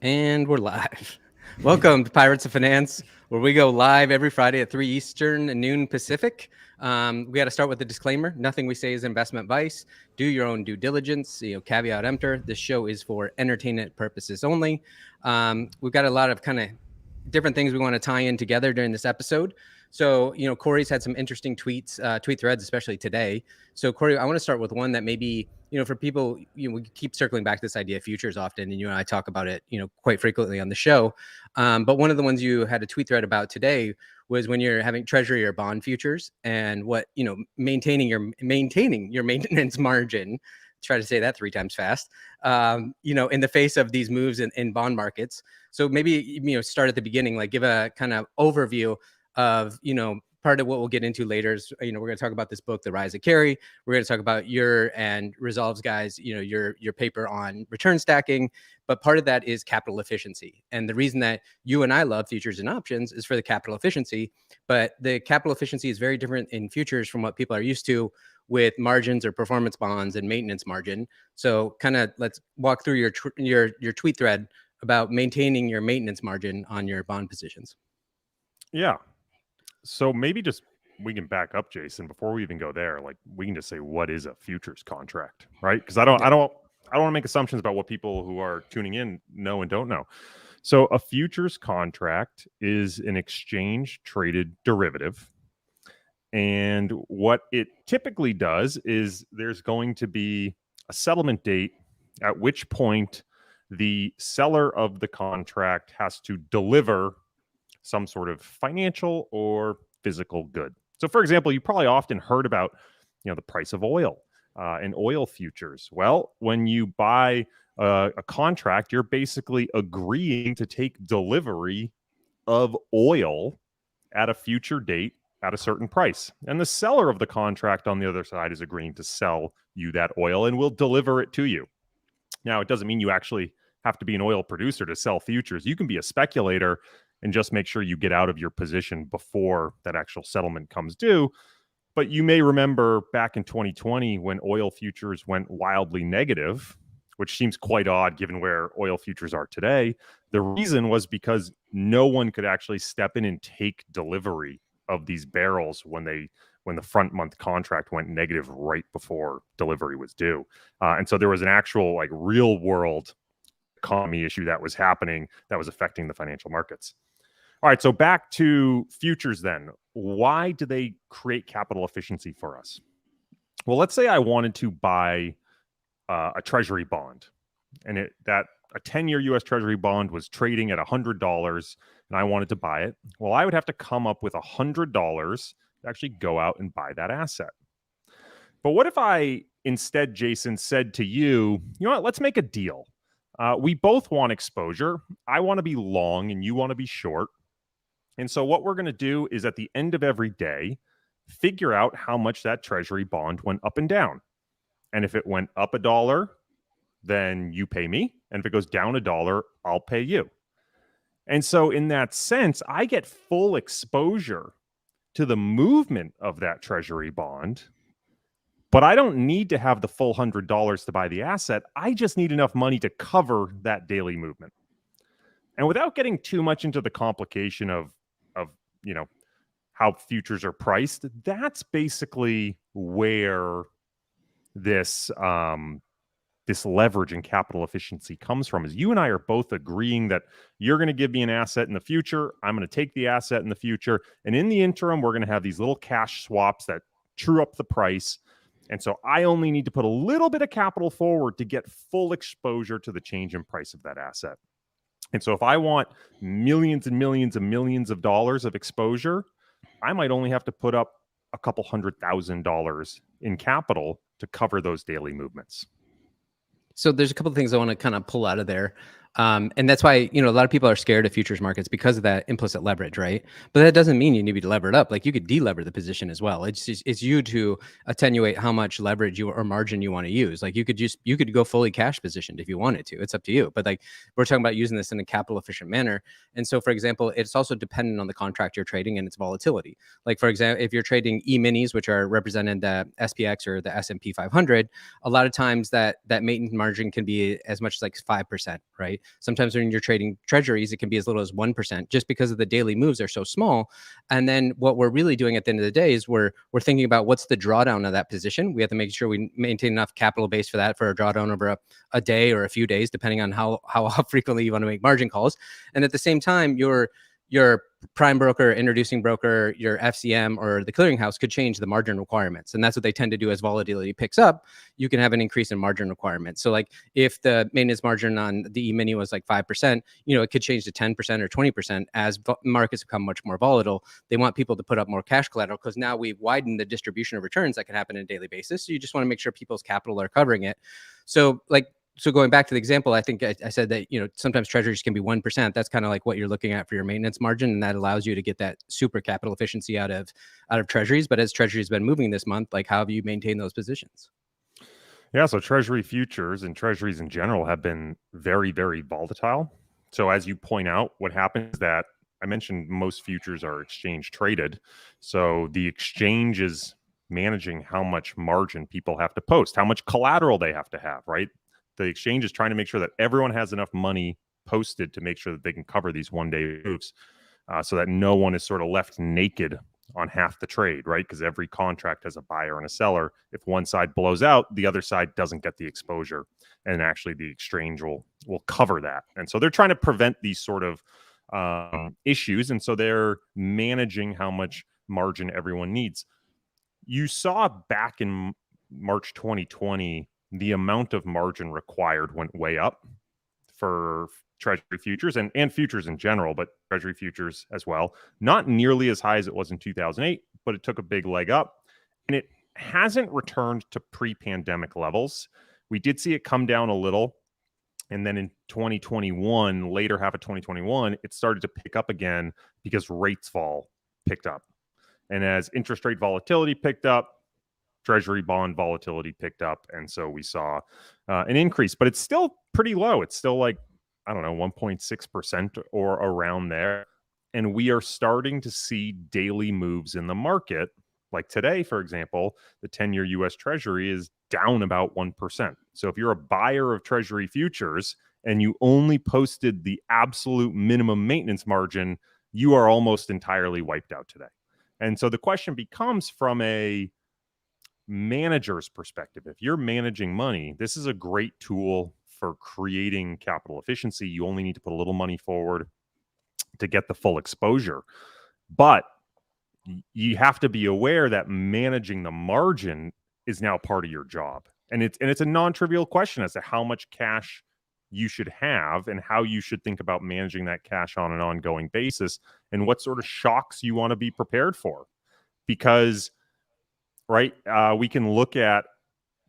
And we're live. Welcome to Pirates of Finance, where we go live every Friday at 3 Eastern and noon Pacific. We got to start with a disclaimer. Nothing we say is investment advice. Do your own due diligence. Caveat emptor. This show is for entertainment purposes only. We've got a lot of kind of different things we want to tie in together during this episode. So, Corey's had some interesting tweet threads, especially today. So, Corey, I want to start with one that maybe, for people, we keep circling back to this idea of futures often, and you and I talk about it, quite frequently on the show. But one of the ones you had a tweet thread about today was when you're having Treasury or bond futures and what, maintaining your maintenance margin. Try to say that 3 times fast, in the face of these moves in bond markets. So maybe, start at the beginning, like give a kind of overview of, part of what we'll get into later is, we're going to talk about this book, The Rise of Carry. We're going to talk about your and Resolve's guys, your paper on return stacking. But part of that is capital efficiency. And the reason that you and I love futures and options is for the capital efficiency. But the capital efficiency is very different in futures from what people are used to with margins or performance bonds and maintenance margin. So kind of let's walk through your tweet thread about maintaining your maintenance margin on your bond positions. Yeah. So maybe just we can back up, Jason, before we even go there. Like we can just say, what is a futures contract, right? Because I don't want to make assumptions about what people who are tuning in know and don't know. So a futures contract is an exchange traded derivative. And what it typically does is there's going to be a settlement date at which point the seller of the contract has to deliver some sort of financial or physical good. So, for example, you probably often heard about, the price of oil and oil futures. Well, when you buy a contract, you're basically agreeing to take delivery of oil at a future date at a certain price. And the seller of the contract on the other side is agreeing to sell you that oil and will deliver it to you. Now, it doesn't mean you actually have to be an oil producer to sell futures. You can be a speculator and just make sure you get out of your position before that actual settlement comes due. But you may remember back in 2020 when oil futures went wildly negative, which seems quite odd given where oil futures are today. The reason was because no one could actually step in and take delivery of these barrels when the front month contract went negative right before delivery was due. And so there was an actual like real world economy issue that was happening that was affecting the financial markets. All right, so back to futures then. Why do they create capital efficiency for us? Well, let's say I wanted to buy a Treasury bond, and a 10-year U.S. Treasury bond was trading at $100, and I wanted to buy it. Well, I would have to come up with $100 to actually go out and buy that asset. But what if I instead, Jason, said to you, you know what, let's make a deal. We both want exposure. I want to be long and you want to be short. And so what we're going to do is at the end of every day, figure out how much that Treasury bond went up and down. And if it went up $1, then you pay me. And if it goes down $1, I'll pay you. And so in that sense, I get full exposure to the movement of that Treasury bond. But I don't need to have the full $100 to buy the asset. I just need enough money to cover that daily movement. And without getting too much into the complication of how futures are priced, that's basically where this leverage and capital efficiency comes from. Is you and I are both agreeing that you're going to give me an asset in the future, I'm going to take the asset in the future, and in the interim, we're going to have these little cash swaps that true up the price. And so I only need to put a little bit of capital forward to get full exposure to the change in price of that asset. And so if I want millions and millions and millions of dollars of exposure, I might only have to put up a couple $100,000 in capital to cover those daily movements. So there's a couple of things I want to kind of pull out of there. And that's why, a lot of people are scared of futures markets because of that implicit leverage, right? But that doesn't mean you need to lever it up. Like you could de-lever the position as well. It's you to attenuate how much leverage or margin you want to use. Like you could go fully cash positioned if you wanted to. It's up to you. But like we're talking about using this in a capital efficient manner. And so, for example, it's also dependent on the contract you're trading and its volatility. Like for example, if you're trading E-minis, which are represented the SPX or the S&P 500, a lot of times that maintenance margin can be as much as like 5%, right? Sometimes when you're trading treasuries, it can be as little as 1%, just because of the daily moves are so small. And then what we're really doing at the end of the day is we're thinking about what's the drawdown of that position. We have to make sure we maintain enough capital base for that, for a drawdown over a day or a few days, depending on how frequently you want to make margin calls. And at the same time, your prime broker, introducing broker, your FCM, or the clearinghouse could change the margin requirements. And that's what they tend to do. As volatility picks up, you can have an increase in margin requirements. So like if the maintenance margin on the E-mini was like 5%, it could change to 10% or 20% as markets become much more volatile. They want people to put up more cash collateral, because now we've widened the distribution of returns that can happen on a daily basis. So you just want to make sure people's capital are covering it. So going back to the example, I think I said that, sometimes treasuries can be 1%. That's kind of like what you're looking at for your maintenance margin. And that allows you to get that super capital efficiency out of treasuries. But as treasuries been moving this month, like how have you maintained those positions? Yeah, so treasury futures and treasuries in general have been very, very volatile. So as you point out, what happens is that I mentioned most futures are exchange traded. So the exchange is managing how much margin people have to post, how much collateral they have to have, right? The exchange is trying to make sure that everyone has enough money posted to make sure that they can cover these one-day moves, so that no one is sort of left naked on half the trade, right? Because every contract has a buyer and a seller. If one side blows out, the other side doesn't get the exposure, and actually the exchange will cover that. And so they're trying to prevent these sort of issues, and so they're managing how much margin everyone needs. You saw back in March 2020, the amount of margin required went way up for treasury futures and futures in general, but treasury futures as well. Not nearly as high as it was in 2008, but it took a big leg up, and it hasn't returned to pre-pandemic levels. We did see it come down a little, and then in 2021, later half of 2021, it started to pick up again because rates fall picked up. And as interest rate volatility picked up, treasury bond volatility picked up, and so we saw an increase, but it's still pretty low. It's still like, I don't know, 1.6% or around there. And we are starting to see daily moves in the market. Like today, for example, the 10-year US Treasury is down about 1%. So if you're a buyer of treasury futures and you only posted the absolute minimum maintenance margin, you are almost entirely wiped out today. And so the question becomes, from a manager's perspective, if you're managing money, this is a great tool for creating capital efficiency. You only need to put a little money forward to get the full exposure. But you have to be aware that managing the margin is now part of your job. And it's a non-trivial question as to how much cash you should have and how you should think about managing that cash on an ongoing basis, and what sort of shocks you want to be prepared for. Because right, we can look at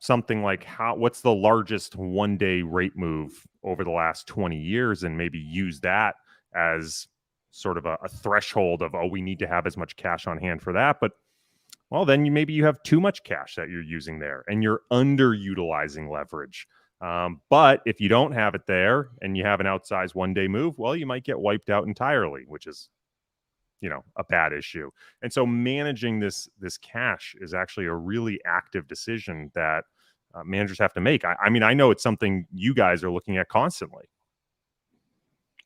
something like what's the largest one-day rate move over the last 20 years and maybe use that as sort of a threshold of, we need to have as much cash on hand for that. But, well, then maybe you have too much cash that you're using there and you're underutilizing leverage. But if you don't have it there and you have an outsized one-day move, well, you might get wiped out entirely, which is a bad issue. And so managing this cash is actually a really active decision that managers have to make. I mean, I know it's something you guys are looking at constantly.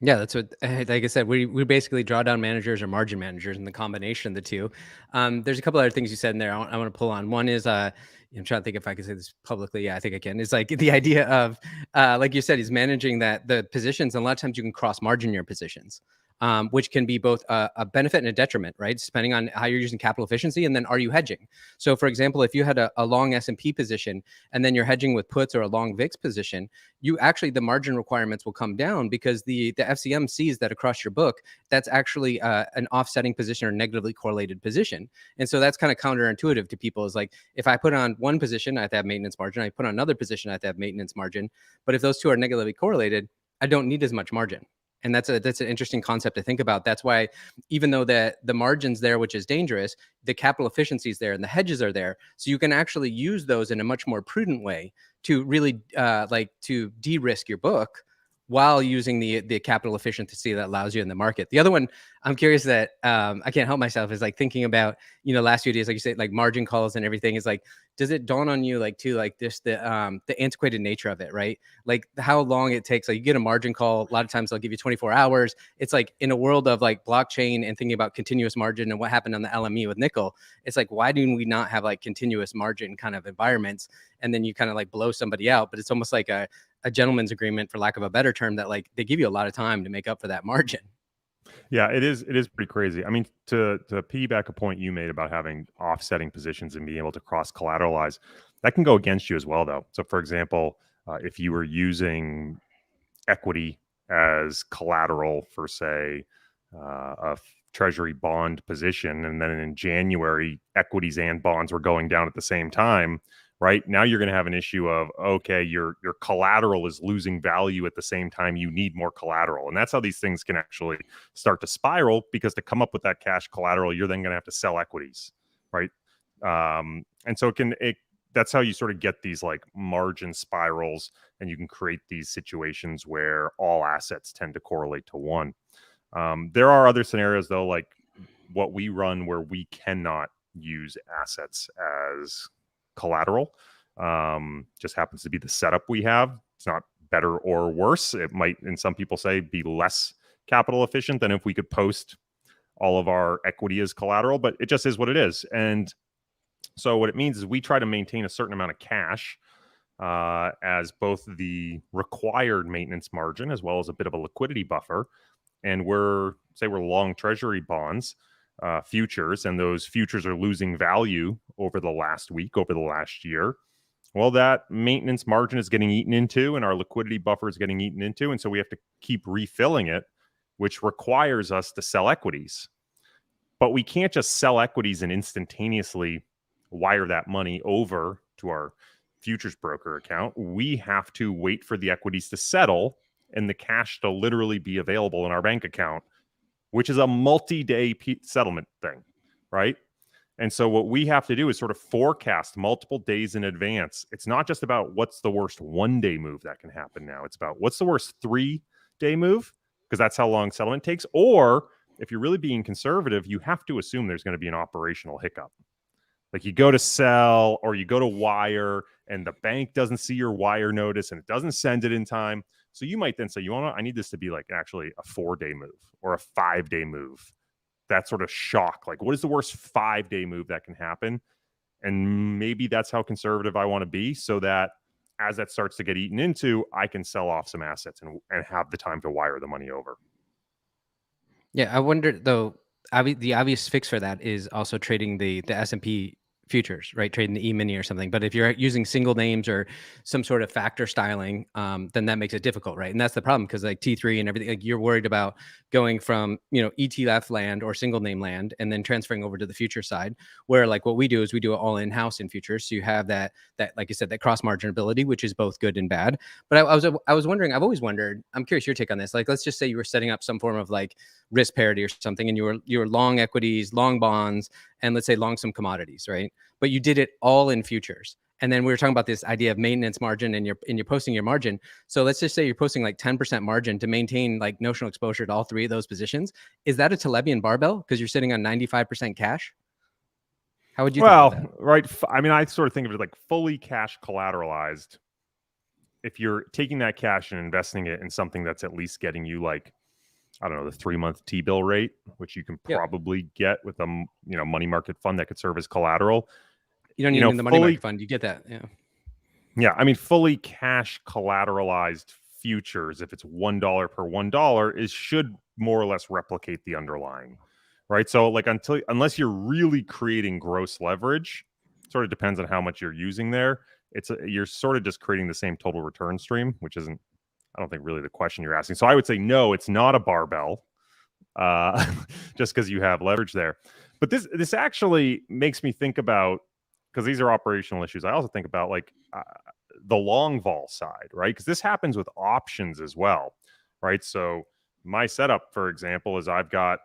Yeah, that's what, like I said, we basically drawdown managers or margin managers, and the combination of the two. There's a couple other things you said in there I want to pull on. One is, I'm trying to think if I can say this publicly. Yeah, I think I can. It's like the idea of, like you said, he's managing the positions. And a lot of times you can cross margin your positions, which can be both a benefit and a detriment, right? Depending on how you're using capital efficiency, and then are you hedging? So for example, if you had a long S&P position and then you're hedging with puts or a long VIX position, the margin requirements will come down, because the FCM sees that across your book, that's actually an offsetting position or negatively correlated position. And so that's kind of counterintuitive to people, is like, if I put on one position, I have to have maintenance margin. I put on another position, I have to have maintenance margin. But if those two are negatively correlated, I don't need as much margin. And that's an interesting concept to think about. That's why, even though the margin's there, which is dangerous, the capital efficiency is there and the hedges are there. So you can actually use those in a much more prudent way to really to de-risk your book, while using the capital efficiency that allows you in the market. The other one I'm curious that I can't help myself is like thinking about, last few days, like you said, like margin calls and everything is like, does it dawn on you like too, like this, the antiquated nature of it, right? Like how long it takes, like you get a margin call, a lot of times they'll give you 24 hours. It's like in a world of like blockchain and thinking about continuous margin and what happened on the LME with nickel, it's like, why do we not have like continuous margin kind of environments? And then you kind of like blow somebody out, but it's almost like a gentleman's agreement, for lack of a better term, that like they give you a lot of time to make up for that margin. Yeah, it is pretty crazy. I mean, to piggyback a point you made about having offsetting positions and being able to cross collateralize, that can go against you as well, though. So, for example, if you were using equity as collateral for, say, a Treasury bond position, and then in January, equities and bonds were going down at the same time, right? Now you're going to have an issue of, okay, your collateral is losing value at the same time you need more collateral. And that's how these things can actually start to spiral, because to come up with that cash collateral, you're then going to have to sell equities, right? And so that's how you sort of get these like margin spirals, and you can create these situations where all assets tend to correlate to one. There are other scenarios, though, like what we run, where we cannot use assets as collateral. Just happens to be the setup we have. It's not better or worse. It might, in some people say, be less capital efficient than if we could post all of our equity as collateral, but it just is what it is. And so what it means is we try to maintain a certain amount of cash as both the required maintenance margin as well as a bit of a liquidity buffer. And we're long Treasury bonds, futures, and those futures are losing value over the last week, over the last year. Well, that maintenance margin is getting eaten into, and our liquidity buffer is getting eaten into. And so we have to keep refilling it, which requires us to sell equities. But we can't just sell equities and instantaneously wire that money over to our futures broker account. We have to wait for the equities to settle and the cash to literally be available in our bank account, which is a multi-day settlement thing, right? And so what we have to do is sort of forecast multiple days in advance. It's not just about what's the worst one-day move that can happen now. It's about what's the worst 3-day move, because that's how long settlement takes. Or if you're really being conservative, you have to assume there's going to be an operational hiccup. Like you go to sell or you go to wire and the bank doesn't see your wire notice and it doesn't send it in time. So you might then say, I need this to be like actually a 4-day move or a 5-day move. That sort of shock. Like, what is the worst 5-day move that can happen? And maybe that's how conservative I want to be, so that as that starts to get eaten into, I can sell off some assets and have the time to wire the money over. Yeah, I wonder though, the obvious fix for that is also trading the S&P futures, right? Trading the E-mini or something. But if you're using single names or some sort of factor styling, then that makes it difficult, right? And that's the problem, because like T3 and everything, like you're worried about going from, ETF land or single name land and then transferring over to the future side, where like what we do is we do it all in-house in futures. So you have that, like you said, that cross margin ability, which is both good and bad. But I was wondering, I've always wondered, I'm curious your take on this. Like, let's just say you were setting up some form of like risk parity or something, and you were long equities, long bonds, and let's say long some commodities, right? But you did it all in futures. And then we were talking about this idea of maintenance margin, and you're posting your margin. So let's just say you're posting like 10% margin to maintain like notional exposure to all three of those positions. Is that a Telebian barbell because you're sitting on 95% cash? How would you think about that? Right. I mean, I sort of think of it like fully cash collateralized. If you're taking that cash and investing it in something that's at least getting you like, I don't know, the 3-month T-bill rate, which you can probably get with a money market fund that could serve as collateral. You don't need the money market fund. You get that. Yeah. Yeah. I mean, fully cash collateralized futures, if it's $1 per $1, should more or less replicate the underlying, right? So like unless you're really creating gross leverage, sort of depends on how much you're using there. You're sort of just creating the same total return stream, which isn't, I don't think, really the question you're asking. So I would say no, it's not a barbell, just because you have leverage there. But this actually makes me think about, because these are operational issues, I also think about like the long vol side, right? Because this happens with options as well, right? So my setup, for example, is I've got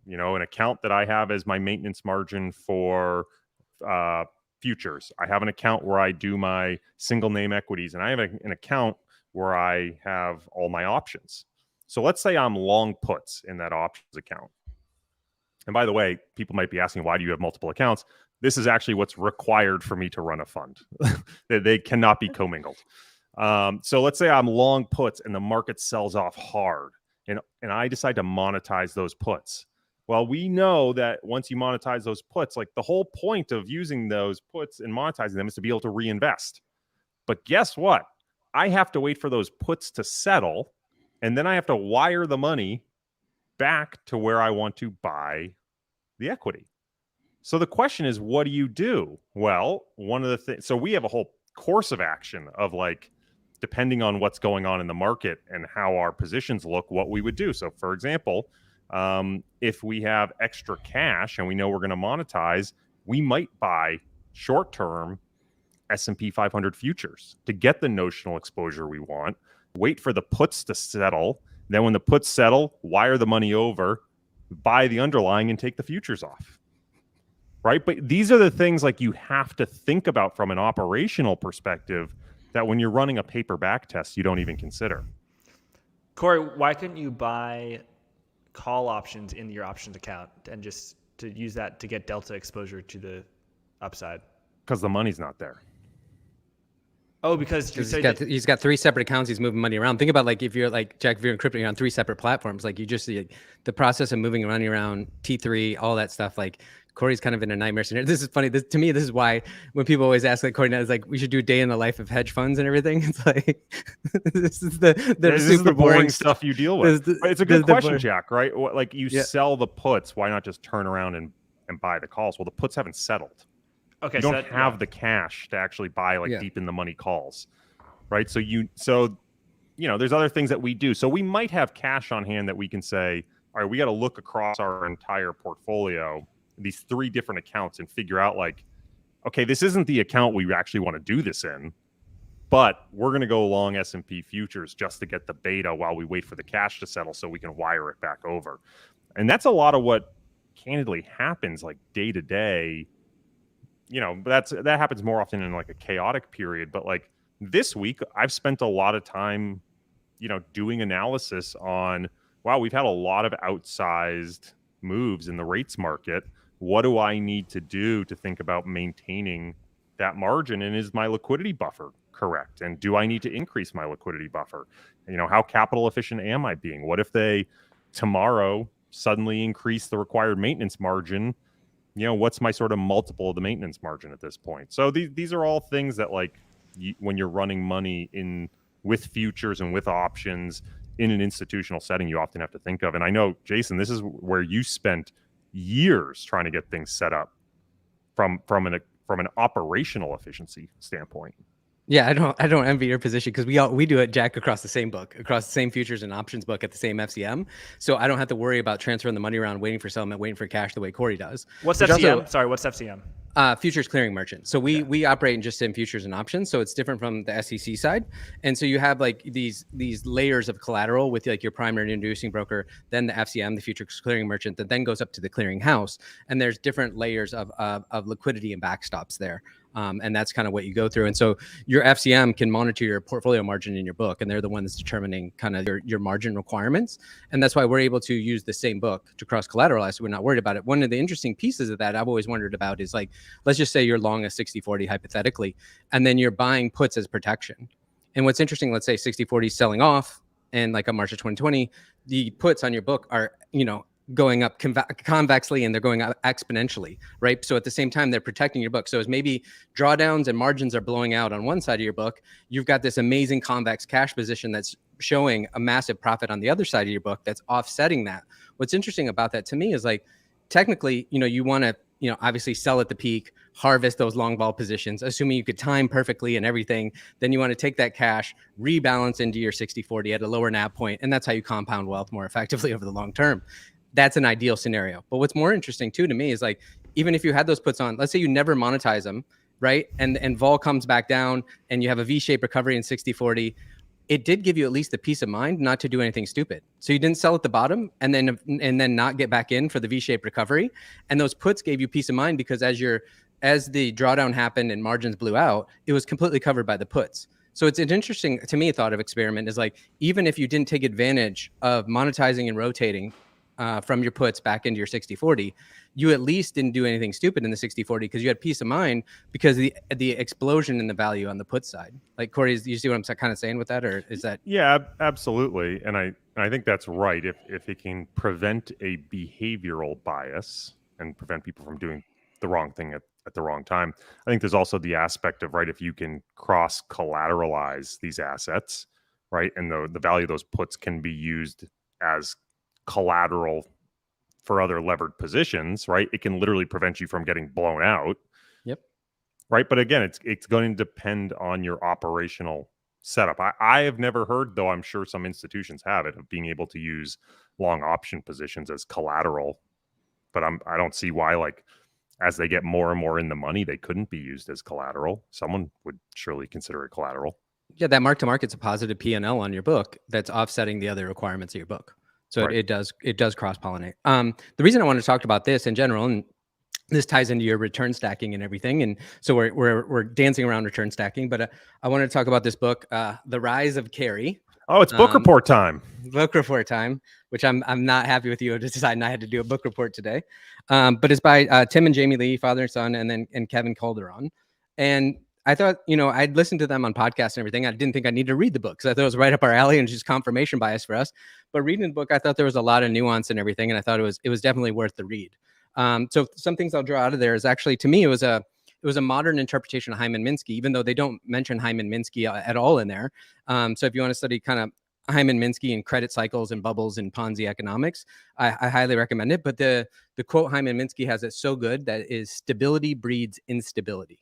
an account that I have as my maintenance margin for futures. I have an account where I do my single name equities, and I have an account where I have all my options. So let's say I'm long puts in that options account. And by the way, people might be asking, why do you have multiple accounts? This is actually what's required for me to run a fund. They cannot be commingled. So let's say I'm long puts and the market sells off hard, and I decide to monetize those puts. Well, we know that once you monetize those puts, like the whole point of using those puts and monetizing them is to be able to reinvest. But guess what? I have to wait for those puts to settle, and then I have to wire the money back to where I want to buy the equity. So the question is, what do you do? Well, one of the things, so we have a whole course of action of like, depending on what's going on in the market and how our positions look, what we would do. So for example, if we have extra cash and we know we're going to monetize, we might buy short-term S&P 500 futures to get the notional exposure we want, wait for the puts to settle. Then when the puts settle, wire the money over, buy the underlying and take the futures off. Right? But these are the things like you have to think about from an operational perspective that when you're running a paper back test, you don't even consider. Corey, why couldn't you buy call options in your options account and just to use that to get delta exposure to the upside? Because the money's not there. Oh, because you said he's got 3 separate accounts. He's moving money around. Think about like if you're like Jack, if you're in crypto, you're on 3 separate platforms. Like you just see the process of moving money around, T3, all that stuff. Like Corey's kind of in a nightmare scenario. This is funny. To me, this is why when people always ask like Corey, is like we should do a day in the life of hedge funds and everything. It's like this is the super boring stuff you deal with. It's a good question, Jack. Right? Like you sell the puts. Why not just turn around and buy the calls? Well, the puts haven't settled. Okay, you don't have the cash to actually buy like deep in the money calls, right? So there's other things that we do. So we might have cash on hand that we can say, all right, we got to look across our entire portfolio, these 3 different accounts, and figure out like, okay, this isn't the account we actually want to do this in, but we're going to go long S&P futures just to get the beta while we wait for the cash to settle so we can wire it back over. And that's a lot of what candidly happens like day to day. That happens more often in like a chaotic period. But like this week, I've spent a lot of time, doing analysis on, wow, we've had a lot of outsized moves in the rates market. What do I need to do to think about maintaining that margin? And is my liquidity buffer correct? And do I need to increase my liquidity buffer? How capital efficient am I being? What if they tomorrow suddenly increase the required maintenance margin? What's my sort of multiple of the maintenance margin at this point? So these are all things that like when you're running money with futures and with options in an institutional setting, you often have to think of. And I know, Jason, this is where you spent years trying to get things set up from an operational efficiency standpoint. Yeah, I don't envy your position because we do it, Jack, across the same book, across the same futures and options book at the same FCM. So I don't have to worry about transferring the money around, waiting for settlement, waiting for cash the way Corey does. What's FCM? Sorry, what's FCM? Futures clearing merchant. So we operate just in futures and options. So it's different from the SEC side. And so you have like these layers of collateral with like your primary introducing broker, then the FCM, the futures clearing merchant, that then goes up to the clearing house. And there's different layers of liquidity and backstops there. And that's kind of what you go through. And so your FCM can monitor your portfolio margin in your book, and they're the one that's determining kind of your margin requirements. And that's why we're able to use the same book to cross collateralize. So we're not worried about it. One of the interesting pieces of that I've always wondered about is like, let's just say you're long a 60-40 hypothetically, and then you're buying puts as protection. And what's interesting, let's say 60-40 selling off, and like on March of 2020, the puts on your book are, going up convexly, and they're going up exponentially, right? So at the same time, they're protecting your book. So as maybe drawdowns and margins are blowing out on one side of your book, you've got this amazing convex cash position that's showing a massive profit on the other side of your book that's offsetting that. What's interesting about that to me is like, technically, you want to, obviously sell at the peak, harvest those long vol positions, assuming you could time perfectly and everything. Then you want to take that cash, rebalance into your 60-40 at a lower NAV point, and that's how you compound wealth more effectively over the long term. That's an ideal scenario. But what's more interesting too to me is like, even if you had those puts on, let's say you never monetize them, right? And vol comes back down and you have a V-shaped recovery in 60-40, it did give you at least the peace of mind not to do anything stupid. So you didn't sell at the bottom and then not get back in for the V-shaped recovery. And those puts gave you peace of mind because as the drawdown happened and margins blew out, it was completely covered by the puts. So it's an interesting, to me, thought of experiment is like, even if you didn't take advantage of monetizing and rotating from your puts back into your 60/40, you at least didn't do anything stupid in the 60/40 because you had peace of mind because the explosion in the value on the put side. Like, Corey, you see what I'm kind of saying with that, or is that? Yeah, absolutely. And I think that's right. If it can prevent a behavioral bias and prevent people from doing the wrong thing at the wrong time, I think there's also the aspect of, right, if you can cross collateralize these assets, right, and the value of those puts can be used as collateral for other levered positions, right, it can literally prevent you from getting blown out. Yep. Right. But again, it's going to depend on your operational setup. I have never heard, though I'm sure some institutions have it, of being able to use long option positions as collateral. But I don't see why, like, as they get more and more in the money, they couldn't be used as collateral. Someone would surely consider it collateral. Yeah, that mark to market's a positive P&L on your book that's offsetting the other requirements of your book. So Right. it does cross pollinate. The reason I want to talk about this in general, and this ties into your return stacking and everything, and so we're dancing around return stacking, but I wanted to talk about this book, The Rise of Carry. Oh, it's book report time. Book report time, which I'm not happy with you deciding I had to do a book report today. But it's by Tim and Jamie Lee, father and son, and Kevin Calderon. And I thought, I'd listened to them on podcasts and everything. I didn't think I needed to read the book because I thought it was right up our alley and just confirmation bias for us. But reading the book, I thought there was a lot of nuance and everything, and I thought it was definitely worth the read. So some things I'll draw out of there is actually, to me, it was a modern interpretation of Hyman Minsky, even though they don't mention Hyman Minsky at all in there. So if you want to study kind of Hyman Minsky and credit cycles and bubbles and Ponzi economics, I highly recommend it. But the quote Hyman Minsky has is so good, that is, stability breeds instability.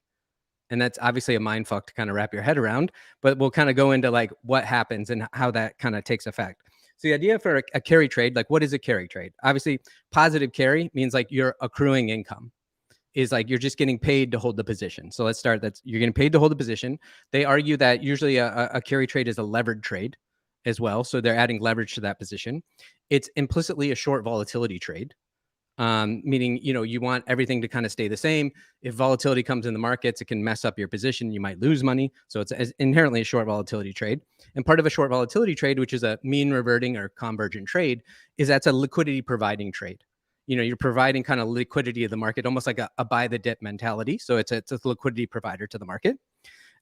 And that's obviously a mind fuck to kind of wrap your head around, but we'll kind of go into like what happens and how that kind of takes effect. So the idea for a carry trade, like, what is a carry trade? Obviously, positive carry means like you're accruing income, is like you're just getting paid to hold the position. So let's start, you're getting paid to hold the position. They argue that usually a carry trade is a levered trade as well. So they're adding leverage to that position. It's implicitly a short volatility trade. Meaning, you want everything to kind of stay the same. If volatility comes in the markets, it can mess up your position. You might lose money. So it's inherently a short volatility trade. And part of a short volatility trade, which is a mean reverting or convergent trade, is that's a liquidity providing trade. You're providing kind of liquidity of the market, almost like a buy the dip mentality. So it's a liquidity provider to the market.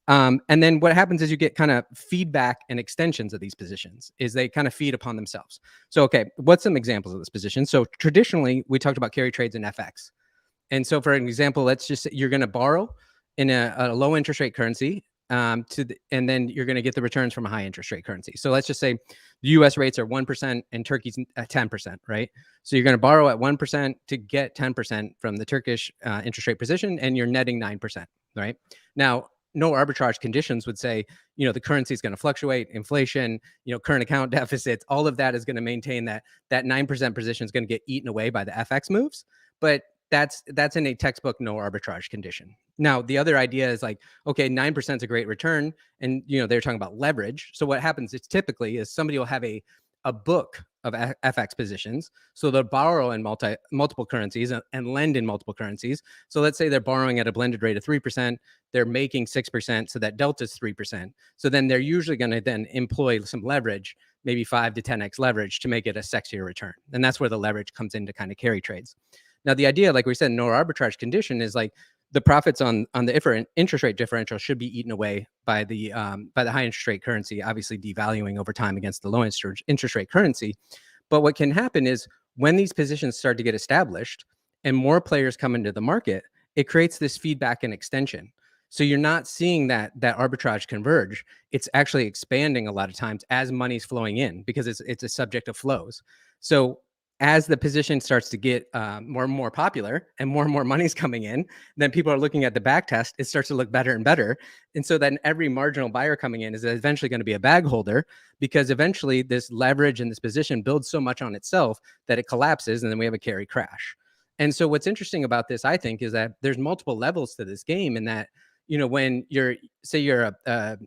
And then what happens is you get kind of feedback and extensions of these positions, is they kind of feed upon themselves. So, okay, what's some examples of this position? So traditionally, we talked about carry trades in FX. And so for an example, let's just say you're going to borrow in a low interest rate currency, and then you're going to get the returns from a high interest rate currency. So let's just say the US rates are 1% and Turkey's at 10%, right? So you're going to borrow at 1% to get 10% from the Turkish interest rate position, and you're netting 9%, right? Now, no arbitrage conditions would say, the currency is going to fluctuate, inflation, current account deficits, all of that is going to maintain that 9% position is going to get eaten away by the FX moves. But that's in a textbook no arbitrage condition. Now, the other idea is like, okay, 9% is a great return. And, they're talking about leverage. So what happens is typically is somebody will have a book of FX positions. So they'll borrow in multiple currencies and lend in multiple currencies. So let's say they're borrowing at a blended rate of 3%, they're making 6%, so that delta is 3%. So then they're usually going to then employ some leverage, maybe 5 to 10x leverage, to make it a sexier return. And that's where the leverage comes in to kind of carry trades. Now, the idea, like we said, no arbitrage condition is like the profits on the interest rate differential should be eaten away by the high interest rate currency, obviously devaluing over time against the low interest rate currency. But what can happen is when these positions start to get established and more players come into the market, it creates this feedback and extension. So you're not seeing that arbitrage converge. It's actually expanding a lot of times as money's flowing in, because it's a subject of flows. So as the position starts to get more and more popular and more money's coming in, then people are looking at the back test. It starts to look better and better. And so then every marginal buyer coming in is eventually going to be a bag holder, because eventually this leverage and this position builds so much on itself that it collapses, and then we have a carry crash. And so what's interesting about this, I think, is that there's multiple levels to this game, and that, when you're a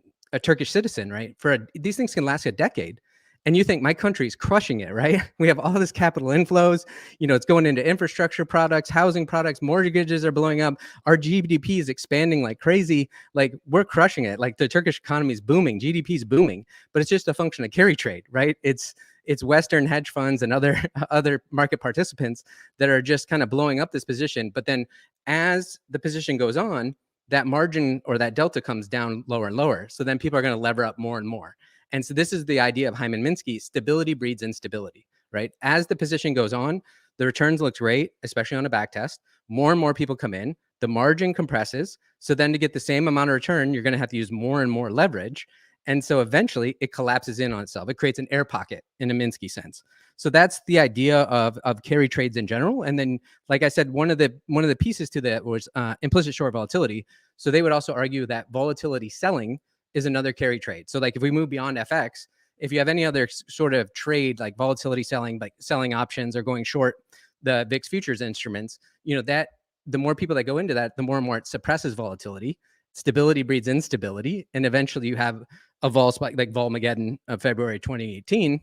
Turkish citizen, right? These things can last a decade. and you think my country's crushing it, right? We have all this capital inflows, it's going into infrastructure products, housing products, mortgages are blowing up. Our GDP is expanding like crazy. Like we're crushing it. Like the Turkish economy is booming, GDP is booming, but it's just a function of carry trade, right? It's Western hedge funds and other market participants that are just kind of blowing up this position. But then as the position goes on, that margin or that delta comes down lower and lower. So then people are going to lever up more and more. And so this is the idea of Hyman Minsky: stability breeds instability, right? As the position goes on, the returns look great, especially on a back test. More and more people come in, the margin compresses. So then to get the same amount of return, you're going to have to use more and more leverage. And so eventually it collapses in on itself. It creates an air pocket in a Minsky sense. So that's the idea of carry trades in general. And then, like I said, one of the pieces to that was implicit short volatility. So they would also argue that volatility selling is another carry trade. So like if we move beyond FX, if you have any other sort of trade like volatility selling, like selling options or going short the VIX futures instruments, that the more people that go into that, the more and more it suppresses volatility. Stability breeds instability, and eventually you have a vol spike like Volmageddon of February 2018,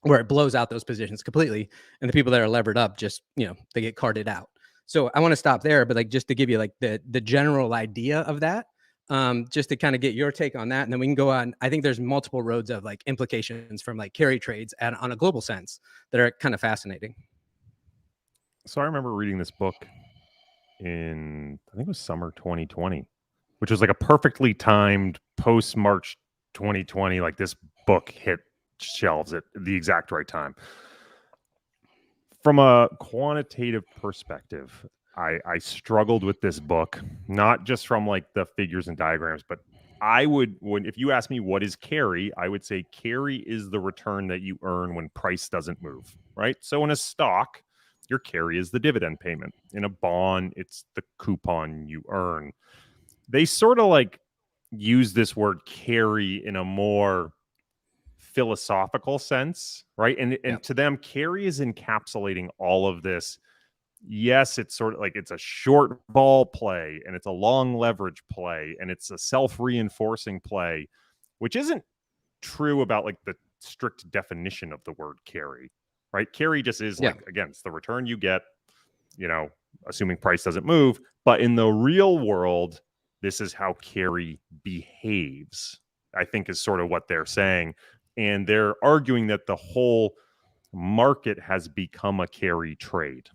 where it blows out those positions completely, and the people that are levered up just they get carted out. So I want to stop there, but like just to give you like the general idea of that, just to kind of get your take on that, and then we can go on. I think there's multiple roads of like implications from like carry trades and on a global sense that are kind of fascinating. So I remember reading this book in, I think it was summer 2020, which was like a perfectly timed post-March 2020. Like this book hit shelves at the exact right time. From a quantitative perspective, I struggled with this book, not just from like the figures and diagrams, but if you ask me what is carry, I would say carry is the return that you earn when price doesn't move, right? So in a stock, your carry is the dividend payment. In a bond, it's the coupon you earn. They sort of like use this word carry in a more philosophical sense, right? And to them, carry is encapsulating all of this. Yes, it's sort of like it's a short ball play and it's a long leverage play and it's a self-reinforcing play, which isn't true about like the strict definition of the word carry, right? Carry just is like, again, it's the return you get, assuming price doesn't move. But in the real world, this is how carry behaves, I think is sort of what they're saying. And they're arguing that the whole market has become a carry trade.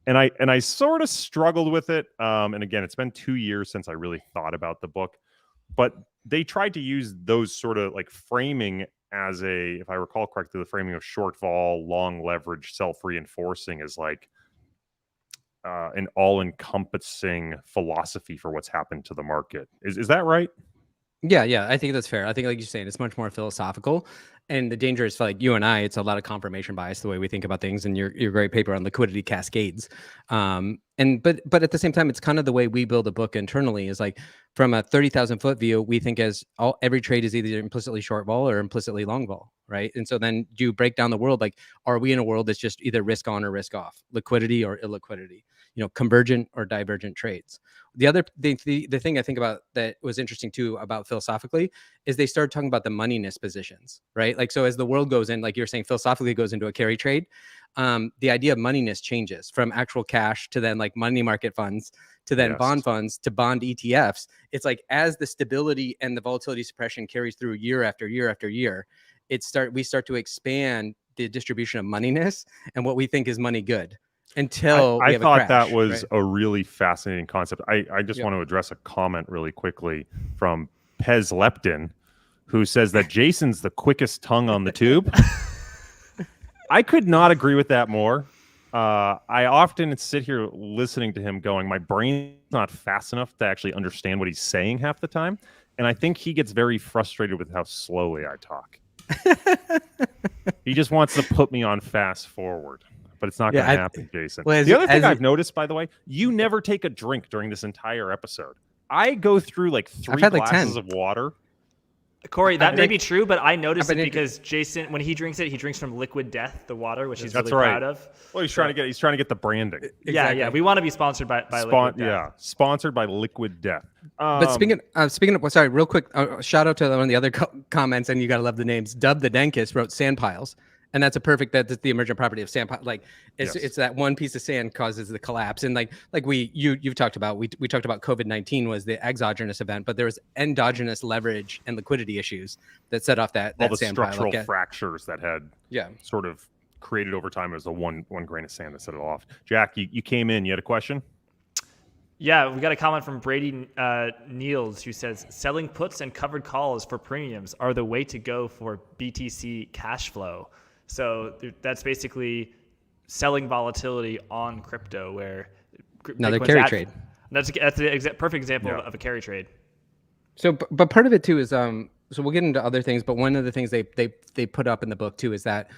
And I sort of struggled with it. And again, it's been 2 years since I really thought about the book. But they tried to use those sort of like framing as if I recall correctly, the framing of short vol, long leverage, self-reinforcing is like an all-encompassing philosophy for what's happened to the market. Is that right? Yeah, I think that's fair. I think, like you're saying, it's much more philosophical. And the danger is for like you and I, it's a lot of confirmation bias the way we think about things. And your great paper on liquidity cascades. But at the same time, it's kind of the way we build a book internally is like from a 30,000 foot view, we think every trade is either implicitly short vol or implicitly long vol, right? And so then do you break down the world? Like, are we in a world that's just either risk on or risk off, liquidity or illiquidity, convergent or divergent trades? The thing I think about that was interesting too about philosophically is they started talking about the moneyness positions, right? Like, so as the world goes in, like you're saying, philosophically goes into a carry trade, the idea of moneyness changes from actual cash to then like money market funds to then bond funds to bond ETFs. It's like as the stability and the volatility suppression carries through year after year after year, we start to expand the distribution of moneyness and what we think is money good. Until I thought crash, that was right? a really fascinating concept. I just want to address a comment really quickly from Pez Lepton, who says that Jason's the quickest tongue on the tube. I could not agree with that more. I often sit here listening to him going, my brain's not fast enough to actually understand what he's saying half the time. And I think he gets very frustrated with how slowly I talk. He just wants to put me on fast forward. But it's not going to happen, Jason. Well, the other thing I've noticed, by the way, you never take a drink during this entire episode. I go through like 3 glasses of water. Corey, that may think- be true, but I noticed I it think- because Jason, when he drinks it, he drinks from Liquid Death, the water, which he's That's really right. proud of. Well, he's trying to get the branding. Yeah. We want to be sponsored by Liquid Death. Yeah, sponsored by Liquid Death. But speaking of, sorry, real quick, shout out to one of the other comments, and you got to love the names. Dub the Denkist wrote sand piles, and that's that's the emergent property of sand pile. Like it's that one piece of sand causes the collapse, and like you've talked about, we talked about COVID-19 was the exogenous event, but there was endogenous leverage and liquidity issues that set off that all the sand structural pile. fractures that had sort of created over time as a one grain of sand that set it off. Jack, you came in. You had a question? Yeah, we got a comment from Brady Niels who says, selling puts and covered calls for premiums are the way to go for BTC cash flow. So that's basically selling volatility on crypto where another carry trade. That's the perfect example of a carry trade. So, but part of it too is, so we'll get into other things, but one of the things they put up in the book too is that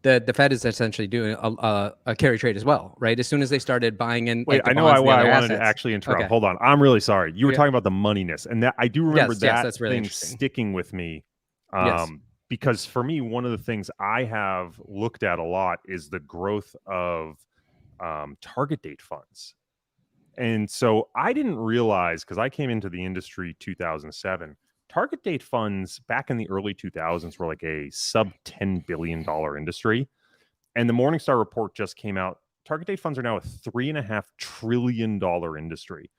the Fed is essentially doing a carry trade as well, right? As soon as they started buying in, wait, I know why I wanted to actually interrupt. Okay. Hold on, I'm really sorry. You were talking about the moneyness, and that I do remember that's really thing interesting. sticking with me. Yes. Because for me, one of the things I have looked at a lot is the growth of target date funds. And so I didn't realize, because I came into the industry 2007, target date funds back in the early 2000s were like a sub $10 billion industry. And the Morningstar report just came out. Target date funds are now a $3.5 trillion industry.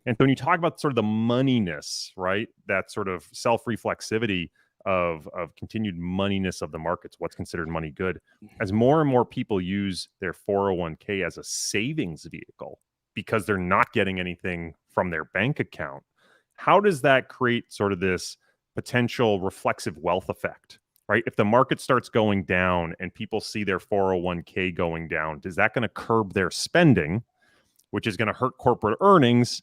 And so when you talk about sort of the moneyness, right, that sort of self-reflexivity of continued moneyness of the markets, what's considered money good, as more and more people use their 401k as a savings vehicle because they're not getting anything from their bank account, how does that create sort of this potential reflexive wealth effect, right? If the market starts going down and people see their 401k going down, is that going to curb their spending, which is going to hurt corporate earnings,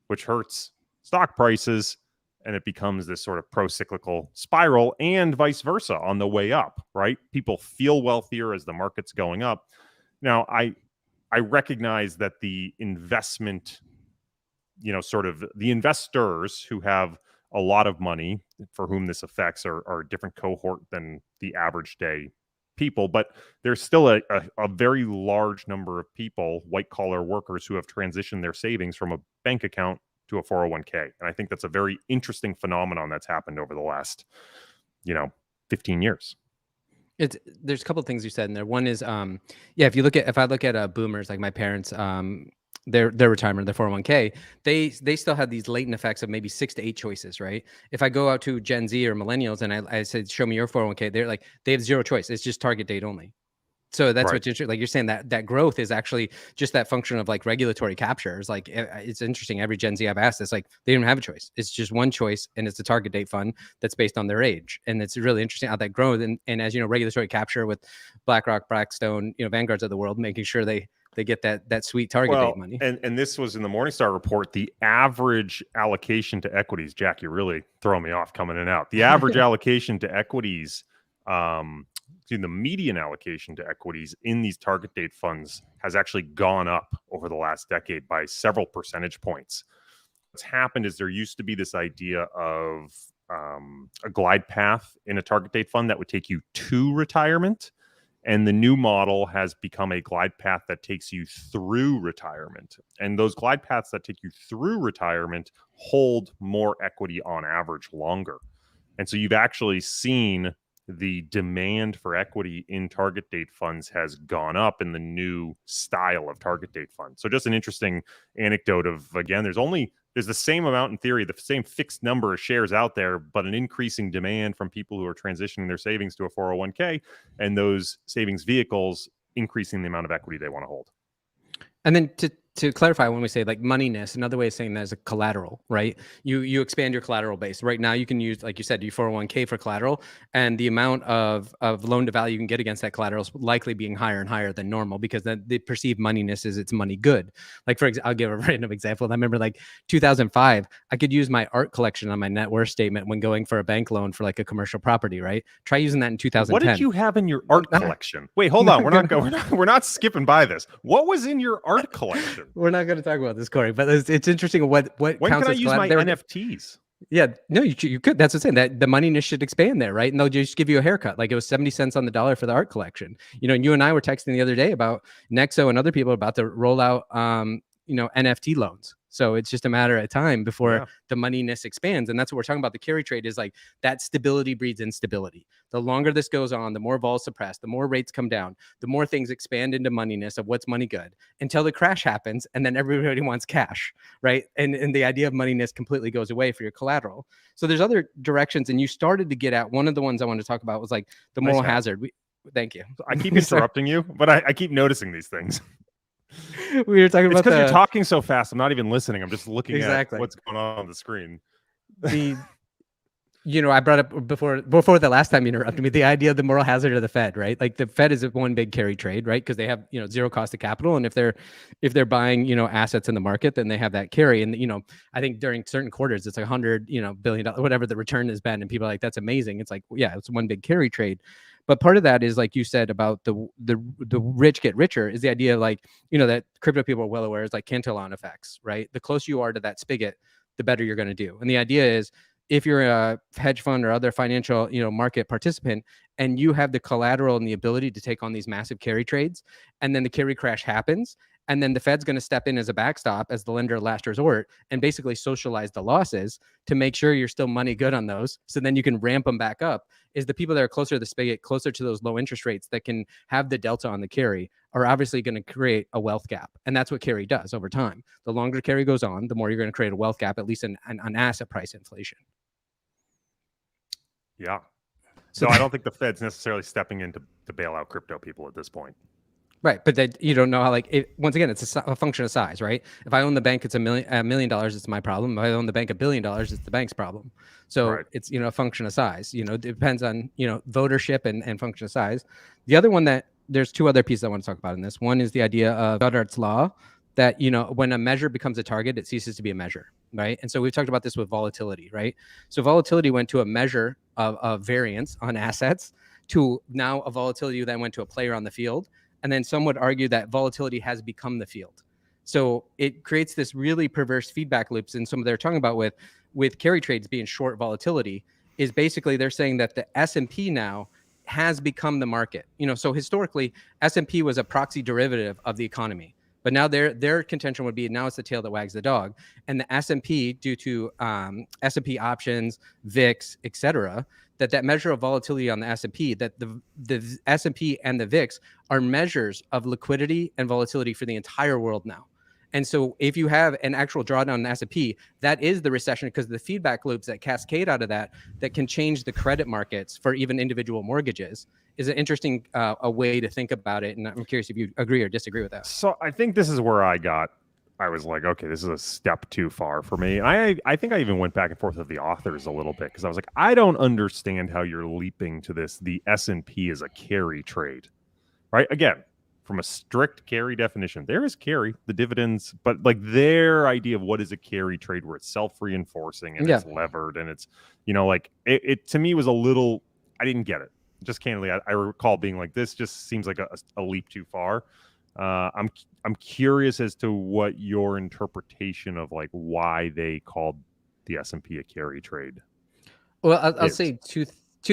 which hurts stock prices, and it becomes this sort of pro-cyclical spiral, and vice versa on the way up, right? People feel wealthier as the market's going up. Now, I recognize that the investment, sort of the investors who have a lot of money for whom this affects are a different cohort than the average day people, but there's still a very large number of people, white-collar workers, who have transitioned their savings from a bank account to a 401k. And I think that's a very interesting phenomenon that's happened over the last, 15 years. There's a couple of things you said in there. One is, if I look at boomers, like my parents, their retirement, their 401k, they still have these latent effects of maybe 6 to 8 choices, right? If I go out to Gen Z or millennials and I said, show me your 401k, they're like, they have 0 choice. It's just target date only. So that's right. what you're saying, that growth is actually just that function of like regulatory capture. It's like, it's interesting. Every Gen Z I've asked, it's like, they don't have a choice. It's just one choice, and it's a target date fund that's based on their age. And it's really interesting how that grows. And as you know, regulatory capture with BlackRock, Blackstone, Vanguards of the world, making sure they get that sweet target date money. And this was in the Morningstar report, the average allocation to equities. Jack, you're really throwing me off coming in and out. The average allocation to equities, the median allocation to equities in these target date funds has actually gone up over the last decade by several percentage points. What's happened is there used to be this idea of a glide path in a target date fund that would take you to retirement. And the new model has become a glide path that takes you through retirement. And those glide paths that take you through retirement hold more equity on average longer. And so you've actually seen the demand for equity in target date funds has gone up in the new style of target date fund. So just an interesting anecdote of, again, there's the same amount in theory, the same fixed number of shares out there, but an increasing demand from people who are transitioning their savings to a 401k, and those savings vehicles increasing the amount of equity they want to hold. And then to clarify, when we say like moneyness, another way of saying that is a collateral, right? You expand your collateral base. Right now, you can use, like you said, your 401k for collateral, and the amount of loan to value you can get against that collateral is likely being higher and higher than normal, because the perceived moneyness is it's money good. Like, for example, I'll give a random example. I remember like 2005, I could use my art collection on my net worth statement when going for a bank loan for like a commercial property, right? Try using that in 2010. What did you have in your art collection? Wait, hold on. We're not skipping by this. What was in your art collection? We're not going to talk about this, Corey, but it's interesting when counts can I use my NFTs? Yeah, no, you could. That's what I'm saying. That the moneyness should expand there, right? And they'll just give you a haircut. Like it was 70 cents on the dollar for the art collection. And you and I were texting the other day about Nexo and other people about to roll out, NFT loans. So it's just a matter of time before the moneyness expands. And that's what we're talking about. The carry trade is like that stability breeds instability. The longer this goes on, the more vol suppressed, the more rates come down, the more things expand into moneyness of what's money good until the crash happens. And then everybody wants cash, right? And the idea of moneyness completely goes away for your collateral. So there's other directions. And you started to get at one of the ones I wanted to talk about was like the moral hazard. Thank you. I keep interrupting you, but I keep noticing these things. We were talking about because you're talking so fast. I'm not even listening. I'm just looking at what's going on the screen. I brought up before the last time you interrupted me, the idea of the moral hazard of the Fed, right? Like the Fed is one big carry trade, right? Because they have, zero cost of capital. And if they're buying, assets in the market, then they have that carry. And, I think during certain quarters, it's like $100, billion, whatever the return has been. And people are like, that's amazing. It's like, yeah, it's one big carry trade. But part of that is, like you said, about the rich get richer is the idea, like, that crypto people are well aware is like Cantillon effects, right? The closer you are to that spigot, the better you're going to do. And the idea is, if you're a hedge fund or other financial, market participant, and you have the collateral and the ability to take on these massive carry trades, and then the carry crash happens, and then the Fed's going to step in as a backstop, as the lender of last resort, and basically socialize the losses to make sure you're still money good on those. So then you can ramp them back up. Is the people that are closer to the spigot, closer to those low interest rates that can have the delta on the carry, are obviously going to create a wealth gap. And that's what carry does over time. The longer carry goes on, the more you're going to create a wealth gap, at least an asset price inflation. Yeah. So I don't think the Fed's necessarily stepping in to bail out crypto people at this point. Right, but that you don't know how, once again, it's a function of size, right? If I own the bank, it's $1 million, it's my problem. If I own the bank $1 billion, it's the bank's problem. So it's, a function of size. It depends on, votership and function of size. The other one there's two other pieces I want to talk about in this. One is the idea of Goddard's law, that, when a measure becomes a target, it ceases to be a measure, right? And so we've talked about this with volatility, right? So volatility went to a measure of variance on assets to now a volatility that went to a player on the field. And then some would argue that volatility has become the field. So it creates this really perverse feedback loops. And some of they're talking about with carry trades being short volatility is basically they're saying that the S&P now has become the market. So historically, S&P was a proxy derivative of the economy. But now their contention would be now it's the tail that wags the dog. And the S&P, due to S&P options, VIX, et cetera, that measure of volatility on the S&P, that the S&P and the VIX are measures of liquidity and volatility for the entire world now. And so if you have an actual drawdown in the S&P, that is the recession, because the feedback loops that cascade out of that can change the credit markets for even individual mortgages is an interesting a way to think about it. And I'm curious if you agree or disagree with that. So I think this is where I was like, okay, this is a step too far for me. And I think I even went back and forth with the authors a little bit, because I was like, I don't understand how you're leaping to this. The S&P is a carry trade, right? Again, from a strict carry definition, there is carry, the dividends, but like their idea of what is a carry trade, where it's self-reinforcing and it's levered and it's, like it to me was a little, I didn't get it. Just candidly, I recall being like, this just seems like a leap too far. I'm curious as to what your interpretation of like why they called the S&P a carry trade. Well, I'll say two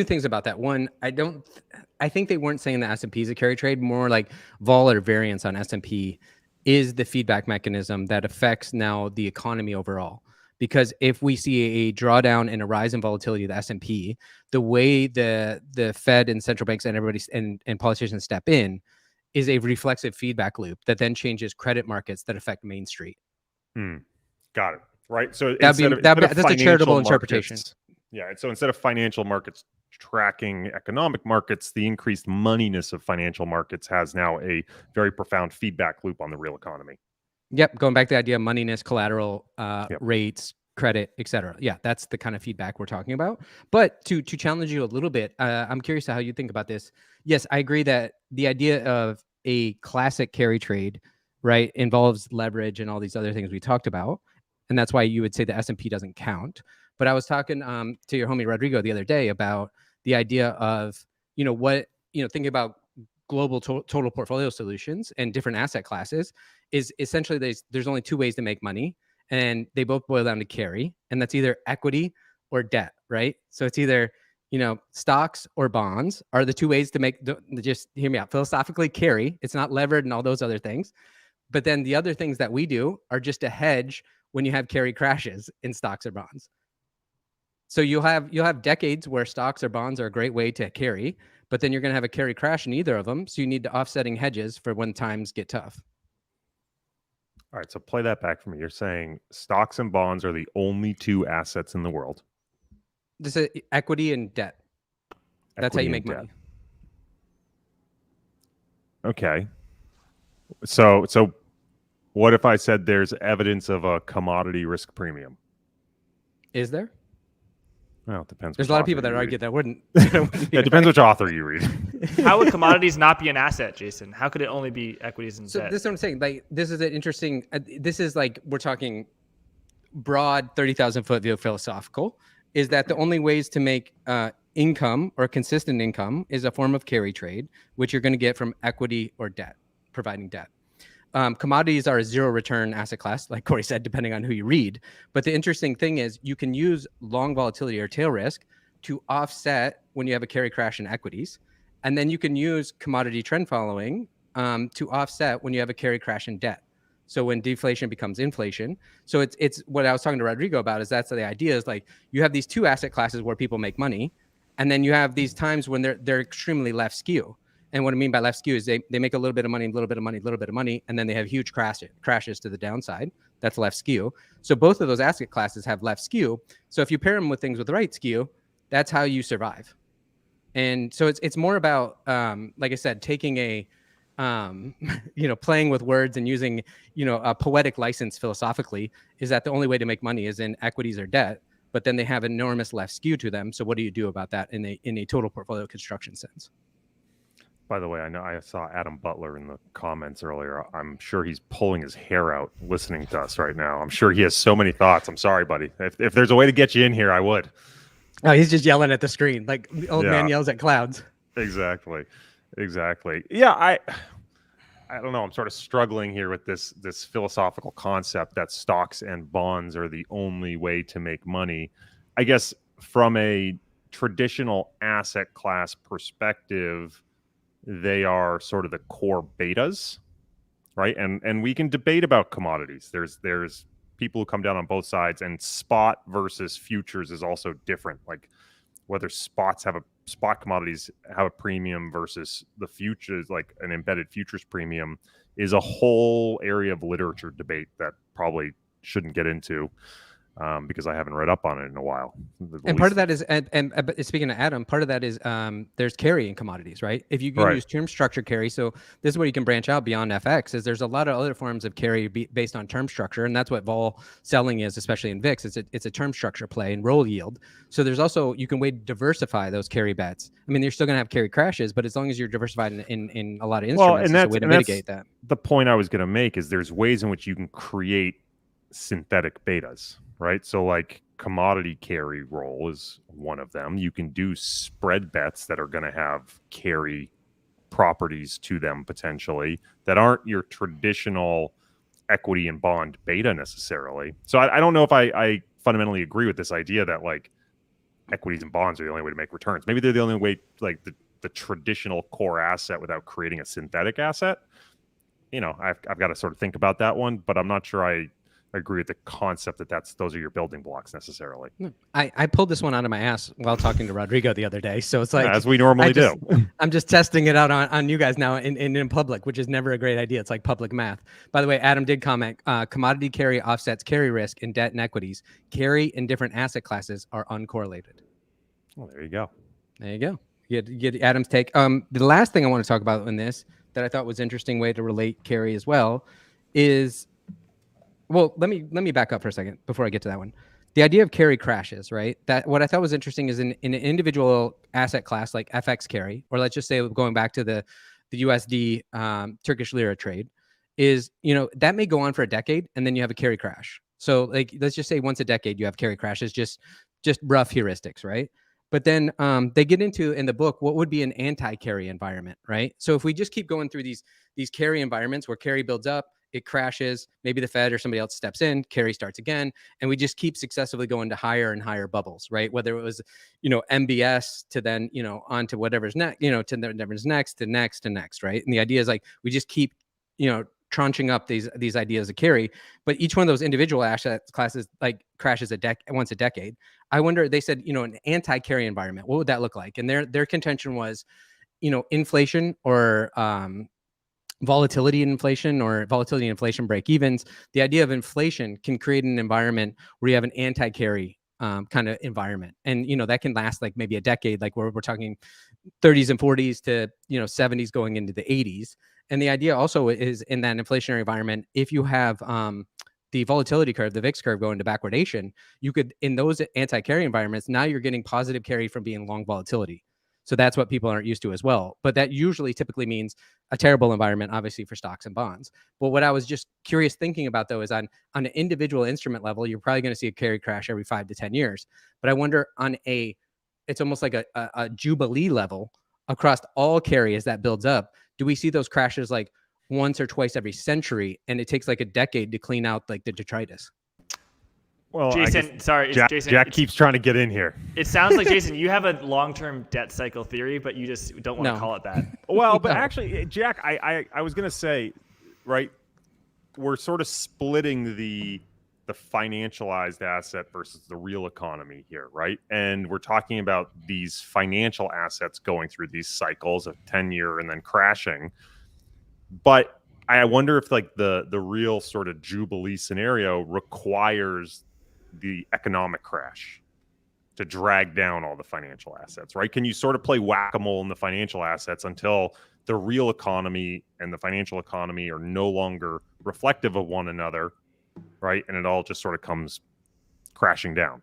things about that. One, I think they weren't saying the S&P is a carry trade. More like vol or variance on S&P is the feedback mechanism that affects now the economy overall. Because if we see a drawdown and a rise in volatility of the S&P, the way the Fed and central banks and everybody and politicians step in is a reflexive feedback loop that then changes credit markets that affect Main Street. Got it. Right. So that's a charitable interpretation. Yeah. So instead of financial markets tracking economic markets, the increased moneyness of financial markets has now a very profound feedback loop on the real economy. Yep. Going back to the idea of moneyness, collateral, rates, credit, et cetera. Yeah, that's the kind of feedback we're talking about. But to challenge you a little bit, I'm curious to how you think about this. Yes, I agree that the idea of a classic carry trade, right, involves leverage and all these other things we talked about. And that's why you would say the S&P doesn't count. But I was talking to your homie Rodrigo the other day about the idea of, thinking about global total portfolio solutions and different asset classes is essentially there's only two ways to make money. and they both boil down to carry, and that's either equity or debt, right? So it's either, stocks or bonds are the two ways to make, just hear me out, philosophically carry. It's not levered and all those other things. But then the other things that we do are just a hedge when you have carry crashes in stocks or bonds. So you'll have decades where stocks or bonds are a great way to carry, but then you're going to have a carry crash in either of them. So you need the offsetting hedges for when times get tough. All right, so play that back for me. You're saying stocks and bonds are the only two assets in the world. This is equity and debt. That's how you make money. Okay. So what if I said there's evidence of a commodity risk premium? Is there? Well, it depends. There's a lot of people that argue that wouldn't. It depends which author you read. How would commodities not be an asset, Jason? How could it only be equities and So debt? this is what I'm saying. Like, this is an interesting. This is like, we're talking broad 30,000-foot view philosophical. Is that the only ways to make income or consistent income is a form of carry trade, which you're going to get from equity or debt, providing debt. Commodities are a zero return asset class, like Corey said, depending on who you read. But the interesting thing is you can use long volatility or tail risk to offset when you have a carry crash in equities. And then you can use commodity trend following to offset when you have a carry crash in debt. So when deflation becomes inflation. So it's what I was talking to Rodrigo about, is that's the idea, is like you have these two asset classes where people make money. And then you have these times when they're extremely left skew. And what I mean by left skew is they make a little bit of money, a little bit of money, a little bit of money, and then they have huge crashes to the downside. That's left skew. So both of those asset classes have left skew. So if you pair them with things with right skew, that's how you survive. And so it's more about, like I said, taking a, playing with words and using, a poetic license philosophically, is that the only way to make money is in equities or debt, but then they have enormous left skew to them. So what do you do about that in a total portfolio construction sense? By the way, I know I saw Adam Butler in the comments earlier. I'm sure he's pulling his hair out listening to us right now. I'm sure he has so many thoughts. I'm sorry, buddy. If there's a way to get you in here, I would. Oh, he's just yelling at the screen like the old man yells at clouds. Exactly. Yeah, I don't know. I'm sort of struggling here with this philosophical concept that stocks and bonds are the only way to make money. I guess from a traditional asset class perspective, they are sort of the core betas, right? And we can debate about commodities. There's people who come down on both sides, and spot versus futures is also different. Like whether spot commodities have a premium versus the futures, like an embedded futures premium, is a whole area of literature debate that probably shouldn't get into. Because I haven't read up on it in a while. And part of that is, and speaking of Adam, part of that is there's carry in commodities, right? If you can use term structure carry, so this is where you can branch out beyond FX, is there's a lot of other forms of carry based on term structure, and that's what vol selling is, especially in VIX. It's a term structure play and roll yield. So there's also, you can way to diversify those carry bets. I mean, you're still going to have carry crashes, but as long as you're diversified in a lot of instruments, it's a way to mitigate that. The point I was going to make is there's ways in which you can create synthetic betas. Right. So like commodity carry roll is one of them. You can do spread bets that are going to have carry properties to them potentially that aren't your traditional equity and bond beta necessarily. So I don't know if I fundamentally agree with this idea that like equities and bonds are the only way to make returns. Maybe they're the only way, like the traditional core asset without creating a synthetic asset. I've got to sort of think about that one, but I'm not sure I agree with the concept that those are your building blocks necessarily. I pulled this one out of my ass while talking to Rodrigo the other day. So it's like, as we normally do. I'm just testing it out on you guys now in public, which is never a great idea. It's like public math. By the way, Adam did comment, commodity carry offsets carry risk in debt and equities. Carry in different asset classes are uncorrelated. Well, there you go. There you go. You get Adam's take. The last thing I want to talk about in this that I thought was interesting way to relate carry as well is, well, let me back up for a second before I get to that one. The idea of carry crashes, right? That what I thought was interesting is in an individual asset class like FX carry, or let's just say going back to the USD Turkish lira trade, is that may go on for a decade and then you have a carry crash. So like let's just say once a decade you have carry crashes, just rough heuristics, right? But then they get into in the book what would be an anti-carry environment, right? So if we just keep going through these carry environments where carry builds up it crashes, maybe the Fed or somebody else steps in, carry starts again, and we just keep successively going to higher and higher bubbles, right? Whether it was, MBS to then, on to whatever's next, to whatever's next, to next, to next, right? And the idea is like we just keep, tranching up these ideas of carry, but each one of those individual asset classes like crashes once a decade. I wonder, they said, an anti-carry environment, what would that look like? And their contention was, inflation or volatility and inflation break evens. The idea of inflation can create an environment where you have an anti-carry kind of environment, and that can last like maybe a decade, like we're talking 30s and 40s to 70s going into the 80s. And the idea also is in that inflationary environment, if you have the volatility curve, the VIX curve going to backwardation, you could, in those anti-carry environments, now you're getting positive carry from being long volatility. So that's what people aren't used to as well. But that usually typically means a terrible environment, obviously, for stocks and bonds. But what I was just curious thinking about, though, is on an individual instrument level, you're probably going to see a carry crash every 5 to 10 years. But I wonder it's almost like a jubilee level across all carry as that builds up. Do we see those crashes like once or twice every century, and it takes like a decade to clean out like the detritus? Well, Jason, sorry, Jason. Jack keeps trying to get in here. It sounds like, Jason, you have a long-term debt cycle theory, but you just don't want to call it that. Well, but actually, Jack, I was going to say, right, we're sort of splitting the financialized asset versus the real economy here, right? And we're talking about these financial assets going through these cycles of 10-year and then crashing. But I wonder if like the real sort of jubilee scenario requires the economic crash to drag down all the financial assets, right? Can you sort of play whack-a-mole in the financial assets until the real economy and the financial economy are no longer reflective of one another, right? And it all just sort of comes crashing down.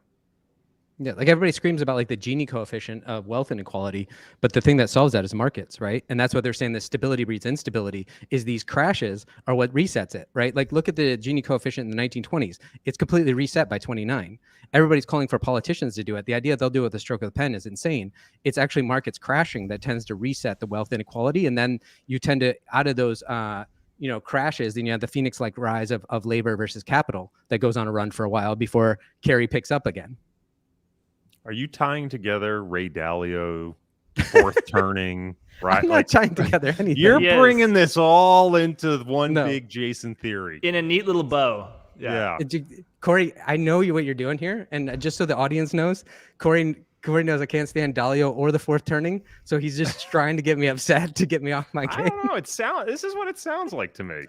Yeah, like everybody screams about like the Gini coefficient of wealth inequality, but the thing that solves that is markets, right? And that's what they're saying, that stability breeds instability, is these crashes are what resets it, right? Like look at the Gini coefficient in the 1920s. It's completely reset by 29. Everybody's calling for politicians to do it. The idea they'll do it with a stroke of the pen is insane. It's actually markets crashing that tends to reset the wealth inequality. And then you tend to, out of those, crashes, then you have the Phoenix-like rise of labor versus capital that goes on a run for a while before carry picks up again. Are you tying together Ray Dalio, fourth turning, right? I'm not tying together anything. You're bringing this all into one big Jason theory. In a neat little bow. Yeah. Corey, I know what you're doing here. And just so the audience knows, Corey knows I can't stand Dalio or the fourth turning. So he's just trying to get me upset to get me off my game. I don't know. This is what it sounds like to me.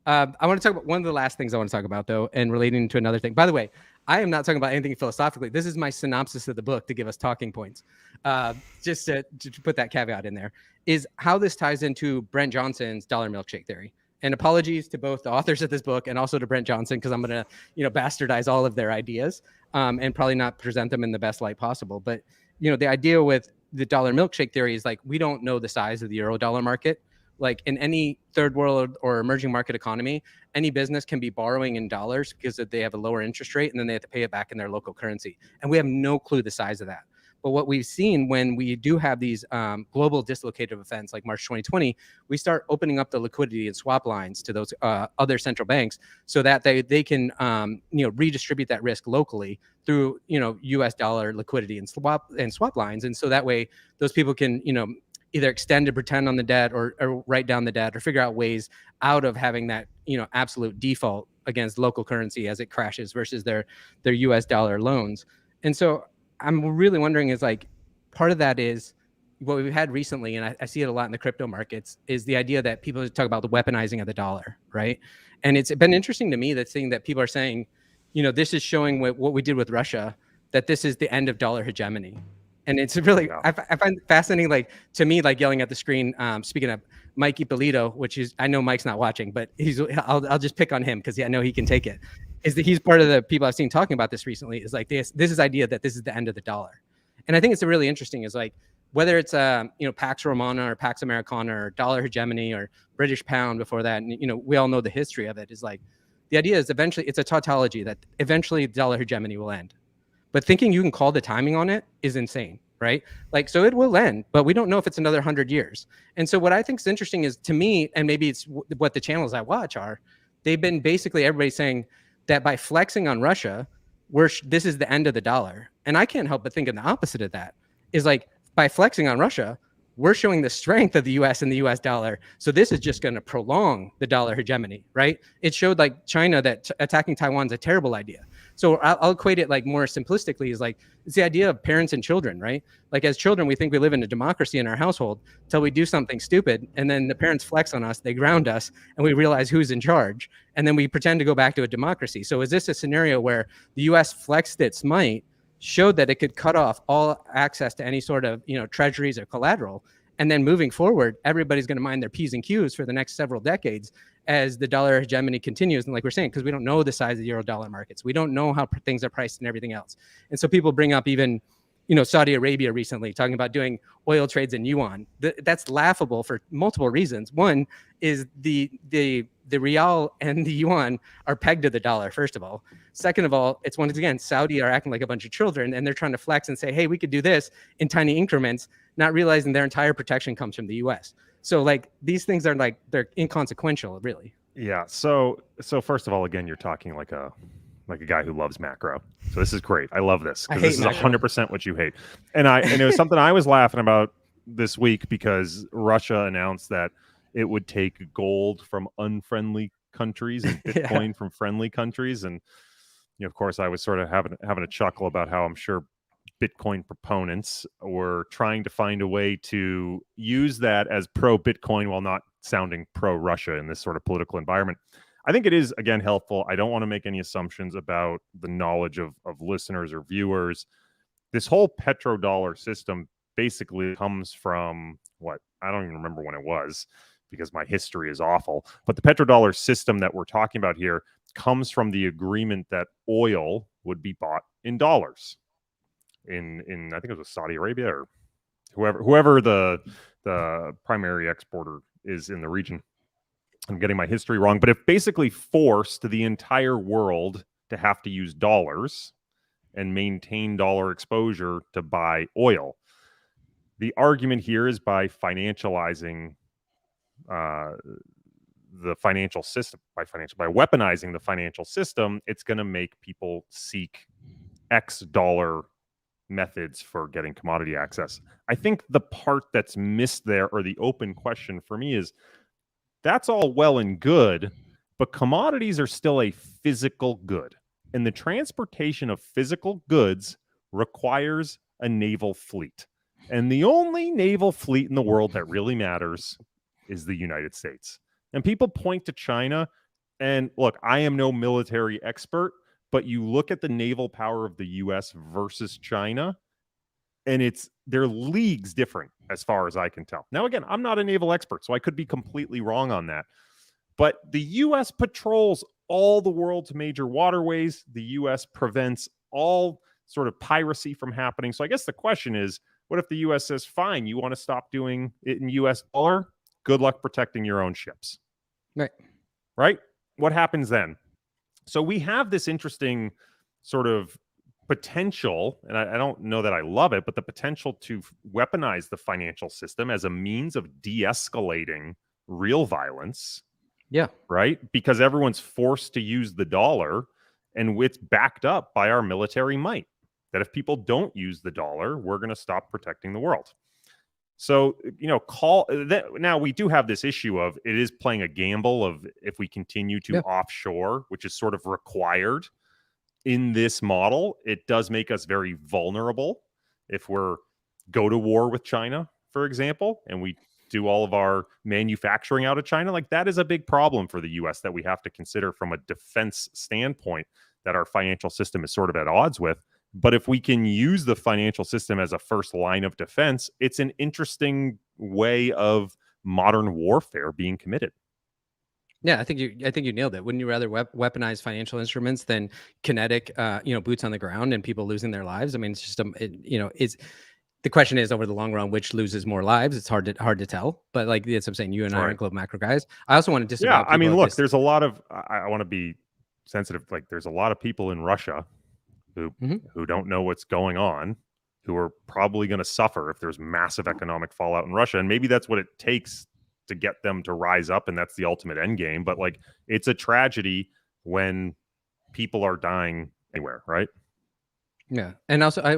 I want to talk about one of the last things I want to talk about, though, and relating to another thing. By the way, I am not talking about anything philosophically. This is my synopsis of the book to give us talking points. Just to put that caveat in there, is how this ties into Brent Johnson's dollar milkshake theory. And apologies to both the authors of this book and also to Brent Johnson, because I'm going to, bastardize all of their ideas and probably not present them in the best light possible. But, the idea with the dollar milkshake theory is like, we don't know the size of the Eurodollar market. Like in any third world or emerging market economy, any business can be borrowing in dollars because they have a lower interest rate, and then they have to pay it back in their local currency. And we have no clue the size of that. But what we've seen when we do have these global dislocative events like March 2020, we start opening up the liquidity and swap lines to those other central banks so that they can redistribute that risk locally through US dollar liquidity and swap lines. And so that way those people can either extend and pretend on the debt or write down the debt or figure out ways out of having that, absolute default against local currency as it crashes versus their US dollar loans. And so I'm really wondering is like, part of that is what we've had recently, and I see it a lot in the crypto markets, is the idea that people talk about the weaponizing of the dollar, right? And it's been interesting to me that seeing that people are saying, this is showing what we did with Russia, that this is the end of dollar hegemony. And it's really, I find it fascinating, like to me, like yelling at the screen, speaking of Mike Ippolito, which is, I know Mike's not watching, but I'll just pick on him because I know he can take it, is that he's part of the people I've seen talking about this recently, is like this is idea that this is the end of the dollar. And I think it's really interesting is like, whether it's, Pax Romana or Pax Americana or dollar hegemony or British pound before that, and, we all know the history of it, is like, the idea is eventually it's a tautology that eventually dollar hegemony will end. But thinking you can call the timing on it is insane. right? Like, so it will end, but we don't know if it's another 100 years. And so what I think is interesting is, to me, and maybe it's what the channels I watch are, they've been basically everybody saying that by flexing on Russia, this is the end of the dollar. And I can't help but think of the opposite of that, is like, by flexing on Russia, we're showing the strength of the US and the US dollar. So this is just going to prolong the dollar hegemony, right? It showed like China that attacking Taiwan is a terrible idea. So I'll equate it like more simplistically, is like, it's the idea of parents and children, right? Like, as children, we think we live in a democracy in our household till we do something stupid. And then the parents flex on us, they ground us, and we realize who's in charge. And then we pretend to go back to a democracy. So is this a scenario where the US flexed its might, showed that it could cut off all access to any sort of, treasuries or collateral, and then moving forward, everybody's going to mind their P's and Q's for the next several decades as the dollar hegemony continues? And like we're saying, because we don't know the size of the Eurodollar markets, we don't know how things are priced and everything else. And so people bring up even, Saudi Arabia recently talking about doing oil trades in yuan. That's laughable for multiple reasons. One is the real and the yuan are pegged to the dollar, first of all. Second of all, it's once again, Saudi are acting like a bunch of children, and they're trying to flex and say, hey, we could do this in tiny increments, not realizing their entire protection comes from the US. So like, these things are like, they're inconsequential, really. Yeah. So first of all, again, you're talking like a guy who loves macro. So this is great. I love this, because this is 100% what you hate. And it was something I was laughing about this week, because Russia announced that it would take gold from unfriendly countries and Bitcoin from friendly countries. And of course, I was sort of having a chuckle about how I'm sure Bitcoin proponents were trying to find a way to use that as pro-Bitcoin while not sounding pro-Russia in this sort of political environment. I think it is, again, helpful. I don't want to make any assumptions about the knowledge of listeners or viewers. This whole petrodollar system basically comes from what? I don't even remember when it was, because my history is awful. But the petrodollar system that we're talking about here comes from the agreement that oil would be bought in dollars. In I think it was Saudi Arabia or whoever the primary exporter is in the region. I'm getting my history wrong, but it basically forced the entire world to have to use dollars and maintain dollar exposure to buy oil. The argument here is by financializing the financial system, by weaponizing the financial system, it's going to make people seek X dollar methods for getting commodity access. I think the part that's missed there, or the open question for me, is that's all well and good, but commodities are still a physical good. And the transportation of physical goods requires a naval fleet. And the only naval fleet in the world that really matters is the United States. And people point to China, and look, I am no military expert, but you look at the naval power of the US versus China, and they're leagues different as far as I can tell. Now, again, I'm not a naval expert, so I could be completely wrong on that. But the US patrols all the world's major waterways. The US prevents all sort of piracy from happening. So I guess the question is, what if the US says, fine, you want to stop doing it in US dollar? Good luck protecting your own ships. Right? What happens then? So we have this interesting sort of potential, and I don't know that I love it, but the potential to weaponize the financial system as a means of de-escalating real violence. Yeah. Right? Because everyone's forced to use the dollar, and it's backed up by our military might. That if people don't use the dollar, we're going to stop protecting the world. So, now we do have this issue of it is playing a gamble of if we continue to offshore, which is sort of required in this model, it does make us very vulnerable if we're go to war with China, for example, and we do all of our manufacturing out of China. Like, that is a big problem for the US that we have to consider from a defense standpoint, that our financial system is sort of at odds with. But if we can use the financial system as a first line of defense, it's an interesting way of modern warfare being committed. Yeah, I think you nailed it. Wouldn't you rather weaponize financial instruments than kinetic, boots on the ground and people losing their lives? I mean, it's just the question is, over the long run, which loses more lives? It's hard to tell. But like, that's what I'm saying. You and I are global macro guys. I also want to disavow. Yeah, I mean, look, there's a lot of. I want to be sensitive. Like, there's a lot of people in Russia who don't know what's going on, who are probably going to suffer if there's massive economic fallout in Russia. And maybe that's what it takes to get them to rise up, and that's the ultimate end game. But like, it's a tragedy when people are dying anywhere, right? Yeah, and also I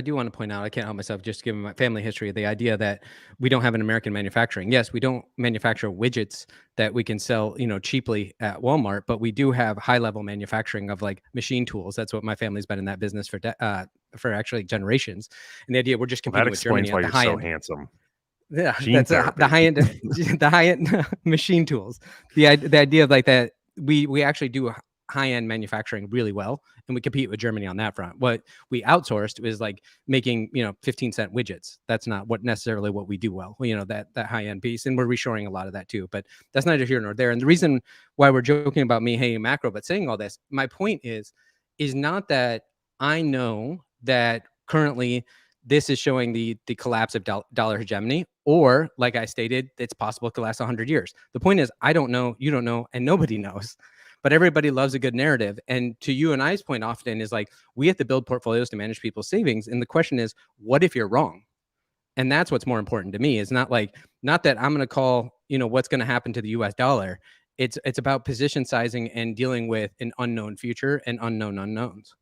do want to point out, I can't help myself, just given my family history, the idea that we don't have an American manufacturing. Yes, we don't manufacture widgets that we can sell, cheaply at Walmart, but we do have high level manufacturing of like machine tools. That's what my family's been in that business for actually generations. And the idea we're just competing with Germany why at the you're high so end. handsome. Yeah, Gene that's the therapy. high end, the high end machine tools. The idea of like that we actually do high end manufacturing really well, and we compete with Germany on that front. What we outsourced is like making 15-cent widgets. That's not necessarily what we do well. That high end piece, and we're reshoring a lot of that too. But that's neither here nor there. And the reason why we're joking about me hating macro, but saying all this, my point is not that I know that currently this is showing the collapse of dollar hegemony, or like I stated, it's possible it could last 100 years. The point is, I don't know, you don't know, and nobody knows. But everybody loves a good narrative. And to you and I's point often is like, we have to build portfolios to manage people's savings. And the question is, what if you're wrong? And that's what's more important to me. It's not that I'm going to call, what's going to happen to the US dollar. It's about position sizing and dealing with an unknown future and unknown unknowns.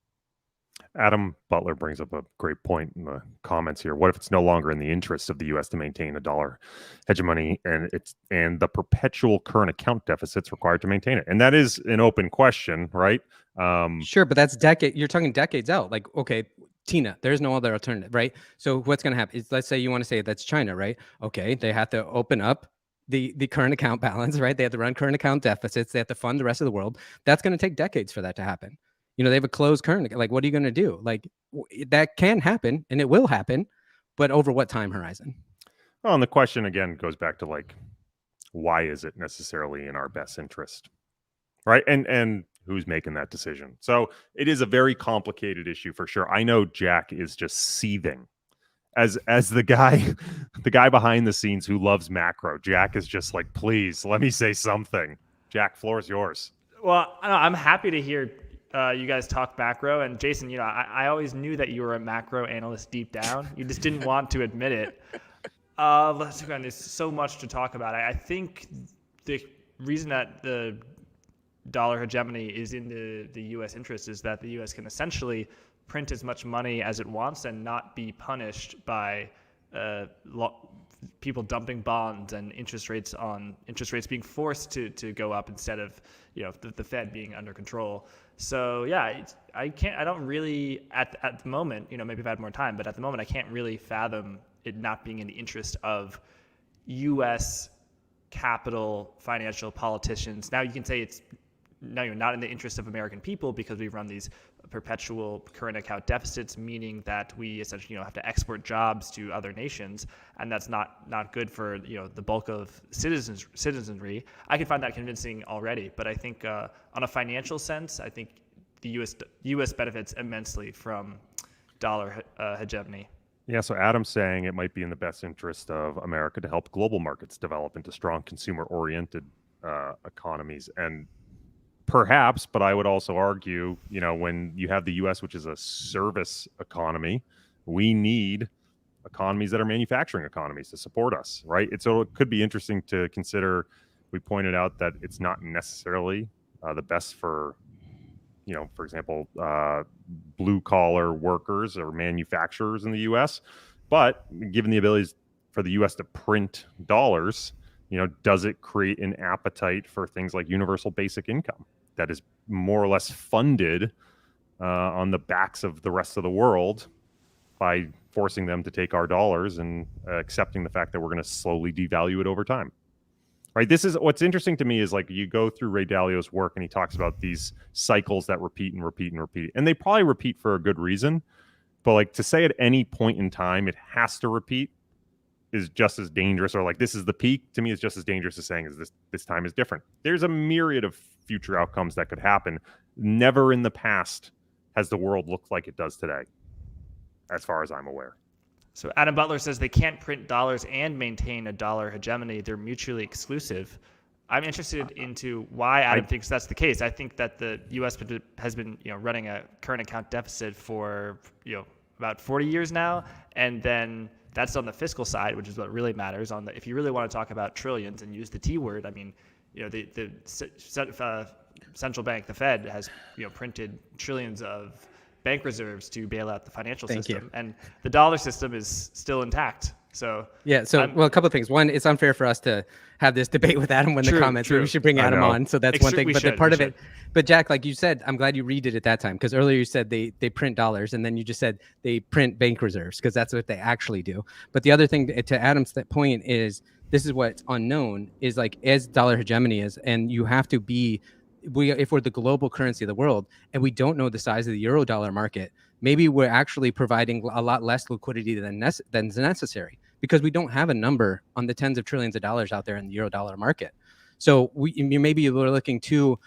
Adam Butler brings up a great point in the comments here. What if it's no longer in the interest of the U.S. to maintain a dollar hegemony, and the perpetual current account deficits required to maintain it? And that is an open question, right? Sure, but that's you're talking decades out. Like, okay, Tina, there's no other alternative, right? So what's going to happen is, let's say you want to say that's China, right? Okay, they have to open up the current account balance, right? They have to run current account deficits. They have to fund the rest of the world. That's going to take decades for that to happen. They have a closed current. Like, what are you going to do? Like, that can happen, and it will happen, but over what time horizon? Well, and the question again goes back to like, why is it necessarily in our best interest, right? And who's making that decision? So it is a very complicated issue for sure. I know Jack is just seething as the guy behind the scenes who loves macro. Jack is just like, please let me say something. Jack, floor is yours. Well, I'm happy to hear you guys talk macro. And Jason, I always knew that you were a macro analyst deep down. You just didn't want to admit it. There's so much to talk about. I think the reason that the dollar hegemony is in the U.S. interest is that the U.S. can essentially print as much money as it wants and not be punished by people dumping bonds and interest rates being forced to go up instead of the Fed being under control. So yeah, I don't really at the moment, maybe if I had more time, but at the moment I can't really fathom it not being in the interest of U.S. capital financial politicians. Now you can say it's not in the interest of American people because we run these perpetual current account deficits, meaning that we essentially have to export jobs to other nations, and that's not good for the bulk of citizenry. I can find that convincing already, but I think on a financial sense, I think the U.S. benefits immensely from dollar hegemony. Yeah, so Adam's saying it might be in the best interest of America to help global markets develop into strong consumer-oriented economies. And perhaps, but I would also argue, when you have the U.S., which is a service economy, we need economies that are manufacturing economies to support us, right? So it could be interesting to consider. We pointed out that it's not necessarily the best for, for example, blue-collar workers or manufacturers in the U.S., but given the abilities for the U.S. to print dollars, does it create an appetite for things like universal basic income that is more or less funded on the backs of the rest of the world by forcing them to take our dollars and accepting the fact that we're going to slowly devalue it over time? Right. This is what's interesting to me is like you go through Ray Dalio's work and he talks about these cycles that repeat and repeat and repeat, and they probably repeat for a good reason. But like to say at any point in time it has to repeat is just as dangerous, or like this is the peak, to me is just as dangerous as saying is this time is different. There's a myriad of future outcomes that could happen. Never in the past has the world looked like it does today, as far as I'm aware. So Adam Butler says they can't print dollars and maintain a dollar hegemony. They're mutually exclusive. I'm interested into why Adam thinks that's the case. I think that the U.S. has been running a current account deficit for about 40 years now. And then that's on the fiscal side, which is what really matters. If you really want to talk about trillions and use the T word, I mean, the central bank, the Fed, has printed trillions of bank reserves to bail out the financial system, and the dollar system is still intact. So yeah, well, a couple of things. One, it's unfair for us to have this debate with Adam when the comments. We should bring Adam on. So that's one thing. But part of it. But Jack, like you said, I'm glad you redid it that time, because earlier you said they print dollars, and then you just said they print bank reserves, because that's what they actually do. But the other thing to Adam's point is, this is what's unknown, is like, as dollar hegemony is, and you have to be, if we're the global currency of the world and we don't know the size of the Eurodollar market, maybe we're actually providing a lot less liquidity than necessary, because we don't have a number on the tens of trillions of dollars out there in the Eurodollar market. So maybe we're looking to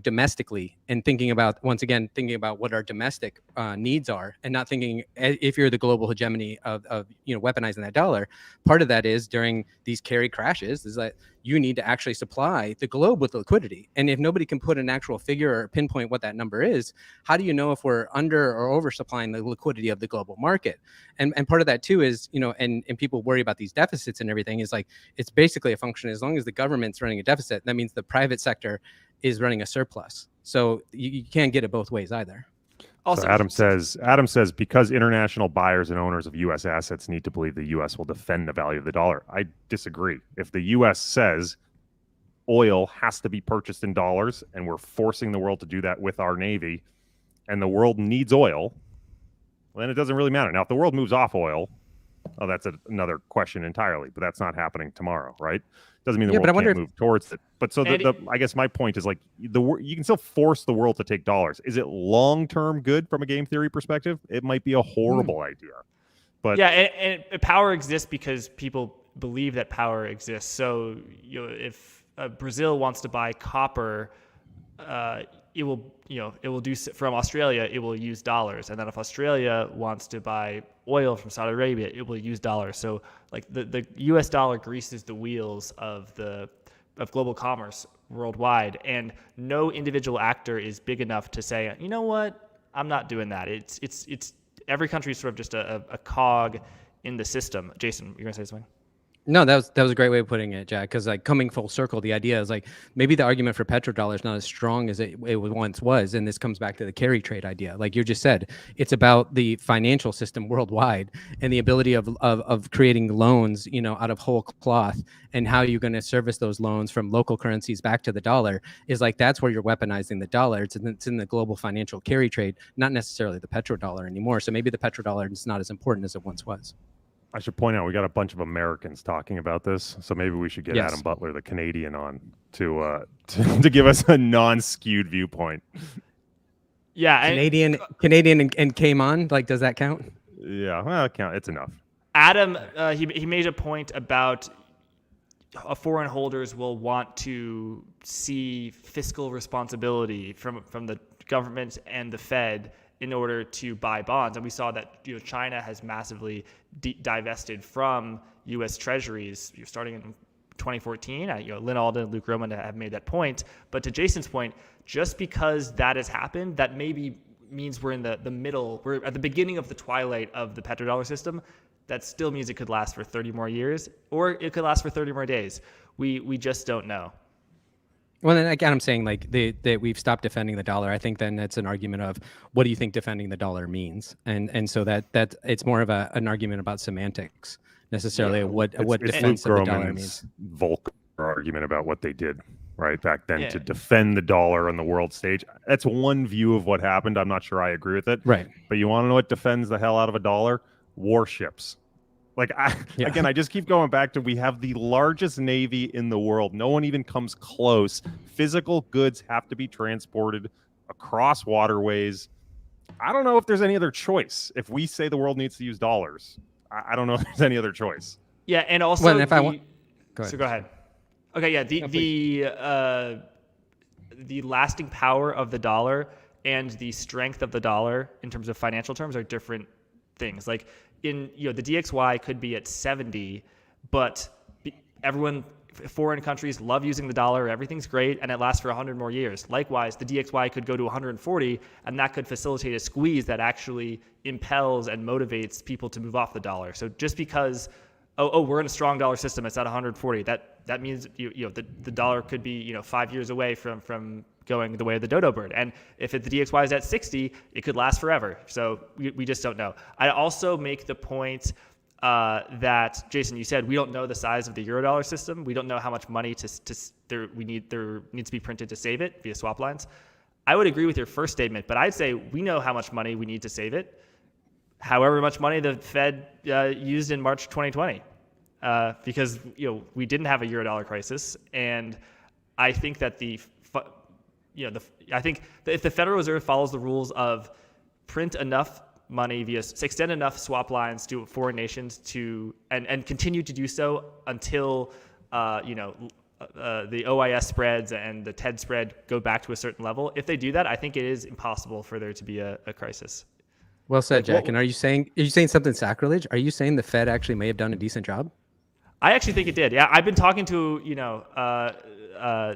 domestically, and thinking about what our domestic needs are, and not thinking, if you're the global hegemony of weaponizing that dollar. Part of that is, during these carry crashes, is that you need to actually supply the globe with liquidity. And if nobody can put an actual figure or pinpoint what that number is, how do you know if we're under or oversupplying the liquidity of the global market? And part of that too is, and people worry about these deficits and everything, is like, it's basically a function, as long as the government's running a deficit, that means the private sector is running a surplus. So you can't get it both ways either. Also, so Adam says because international buyers and owners of U.S. assets need to believe the U.S. will defend the value of the dollar. I disagree. If the U.S. says oil has to be purchased in dollars, and we're forcing the world to do that with our Navy, and the world needs oil, well, then it doesn't really matter. Now, if the world moves off oil, that's another question entirely, but that's not happening tomorrow, right? Doesn't mean the world can't move towards it. But so I guess my point is, like, you can still force the world to take dollars. Is it long-term good from a game theory perspective? It might be a horrible idea. But yeah, and power exists because people believe that power exists. So if Brazil wants to buy copper, it will do from Australia. It will use dollars, and then if Australia wants to buy oil from Saudi Arabia, it will use dollars. So like the U.S. dollar greases the wheels of global commerce worldwide, and no individual actor is big enough to say, you know what, I'm not doing that. It's every country is sort of just a cog in the system. Jason, you're gonna say something? No, that was a great way of putting it, Jack, because like, coming full circle, the idea is like, maybe the argument for petrodollar is not as strong as it once was. And this comes back to the carry trade idea. Like you just said, it's about the financial system worldwide and the ability of creating loans, out of whole cloth, and how you're going to service those loans from local currencies back to the dollar. Is like, that's where you're weaponizing the dollar. It's in the global financial carry trade, not necessarily the petrodollar anymore. So maybe the petrodollar is not as important as it once was. I should point out, we got a bunch of Americans talking about this, so maybe we should get Adam Butler, the Canadian, on to give us a non-skewed viewpoint. Yeah, Canadian and came on. Like, does that count? Yeah, well, it's enough. Adam, he made a point about foreign holders will want to see fiscal responsibility from the government and the Fed in order to buy bonds. And we saw that China has massively divested from U.S. Treasuries starting in 2014. Lynn Alden and Luke Roman have made that point. But to Jason's point, just because that has happened, that maybe means we're in the middle, we're at the beginning of the twilight of the petrodollar system. That still means it could last for 30 more years, or it could last for 30 more days. We just don't know. Well, then again, I'm saying like that we've stopped defending the dollar. I think then that's an argument of, what do you think defending the dollar means? And so that it's more of an argument about semantics necessarily. What defense of the dollar means. Volcker argument about what they did right back then to defend the dollar on the world stage. That's one view of what happened. I'm not sure I agree with it. Right. But you want to know what defends the hell out of a dollar? Warships. Like, again, I just keep going back to, we have the largest Navy in the world. No one even comes close. Physical goods have to be transported across waterways. I don't know if there's any other choice. If we say the world needs to use dollars, I don't know if there's any other choice. Yeah, and also, well, if I want, go ahead. Okay, yeah, the lasting power of the dollar and the strength of the dollar in terms of financial terms are different things. Like, the DXY could be at 70, but everyone foreign countries love using the dollar, everything's great, and it lasts for 100 more years. Likewise, the DXY could go to 140, and that could facilitate a squeeze that actually impels and motivates people to move off the dollar. So just because, we're in a strong dollar system, it's at 140, that means the dollar could be 5 years away from going the way of the dodo bird. And if the DXY is at 60, it could last forever. So we just don't know. I also make the point that, Jason, you said we don't know the size of the Eurodollar system. We don't know how much money there needs to be printed to save it via swap lines. I would agree with your first statement, but I'd say we know how much money we need to save it. However much money the Fed used in March 2020, because we didn't have a Eurodollar crisis, and I think that I think that if the Federal Reserve follows the rules of print enough money extend enough swap lines to foreign nations and continue to do so until the OIS spreads and the TED spread go back to a certain level. If they do that, I think it is impossible for there to be a crisis. Well said, Jack. And are you saying something sacrilege? Are you saying the Fed actually may have done a decent job? I actually think it did. Yeah, I've been talking to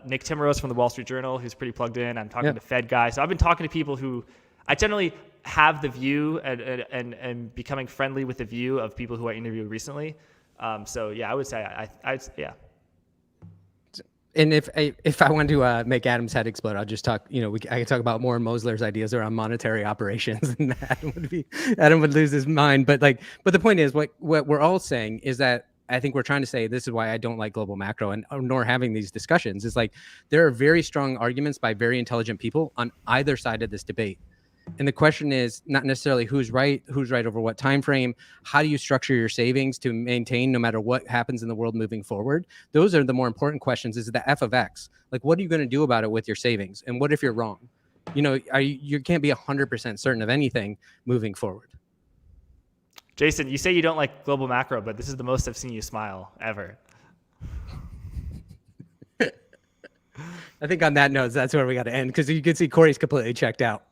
Nick Timmerose from the Wall Street Journal, who's pretty plugged in. I'm talking to Fed guys. So I've been talking to people who I generally have the view and becoming friendly with the view of people who I interviewed recently. So yeah, I would say yeah. And if I want to make Adam's head explode, I'll just talk. I can talk about more Mosler's ideas around monetary operations, and Adam would lose his mind. But the point is, what we're all saying is that I think we're trying to say this is why I don't like global macro, and nor having these discussions is like there are very strong arguments by very intelligent people on either side of this debate. And the question is not necessarily who's right over what time frame. How do you structure your savings to maintain no matter what happens in the world moving forward? Those are the more important questions. Is the F of X. Like, what are you going to do about it with your savings? And what if you're wrong? You can't be 100% certain of anything moving forward. Jason, you say you don't like global macro, but this is the most I've seen you smile ever. I think on that note, that's where we got to end, because you can see Corey's completely checked out.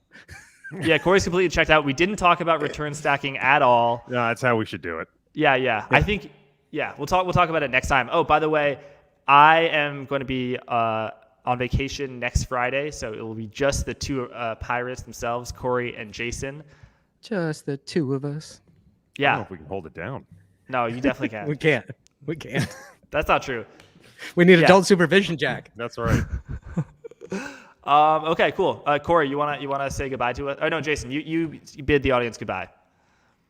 Yeah, Corey's completely checked out. We didn't talk about return stacking at all. No, that's how we should do it. Yeah. I think, we'll talk about it next time. Oh, by the way, I am going to be on vacation next Friday, so it will be just the two pirates themselves, Corey and Jason. Just the two of us. Yeah. I don't know if we can hold it down. No, you definitely can. We can't. That's not true. We need adult supervision, Jack. That's right. Okay, cool. Corey, you wanna say goodbye to us? Oh no, Jason, you bid the audience goodbye.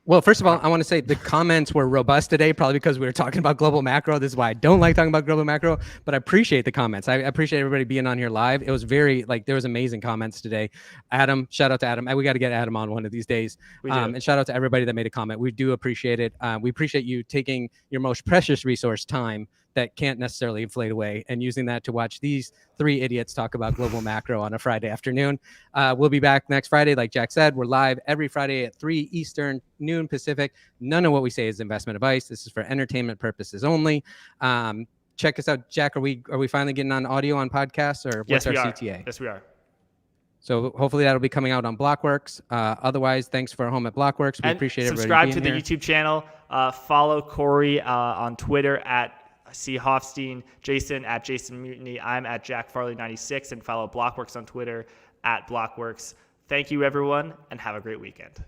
Well, first of all, I want to say the comments were robust today, probably because we were talking about global macro. This is why I don't like talking about global macro, but I appreciate the comments. I appreciate everybody being on here live. It was there was amazing comments today. Adam, shout out to Adam. We got to get Adam on one of these days. And shout out to everybody that made a comment. We do appreciate it. We appreciate you taking your most precious resource, time, that can't necessarily inflate away, and using that to watch these three idiots talk about global macro on a Friday afternoon. We'll be back next Friday. Like Jack said, we're live every Friday at 3 Eastern, noon Pacific. None of what we say is investment advice. This is for entertainment purposes only. Check us out. Jack, are we finally getting on audio on podcasts, or what's our CTA? Yes, we are. So hopefully that'll be coming out on Blockworks. Otherwise, thanks for home at Blockworks. We appreciate everybody subscribe being to the here. YouTube channel. Follow Corey on Twitter at C. Hofstein, Jason at Jason Mutiny. I'm at Jack Farley 96, and follow Blockworks on Twitter at Blockworks. Thank you, everyone, and have a great weekend.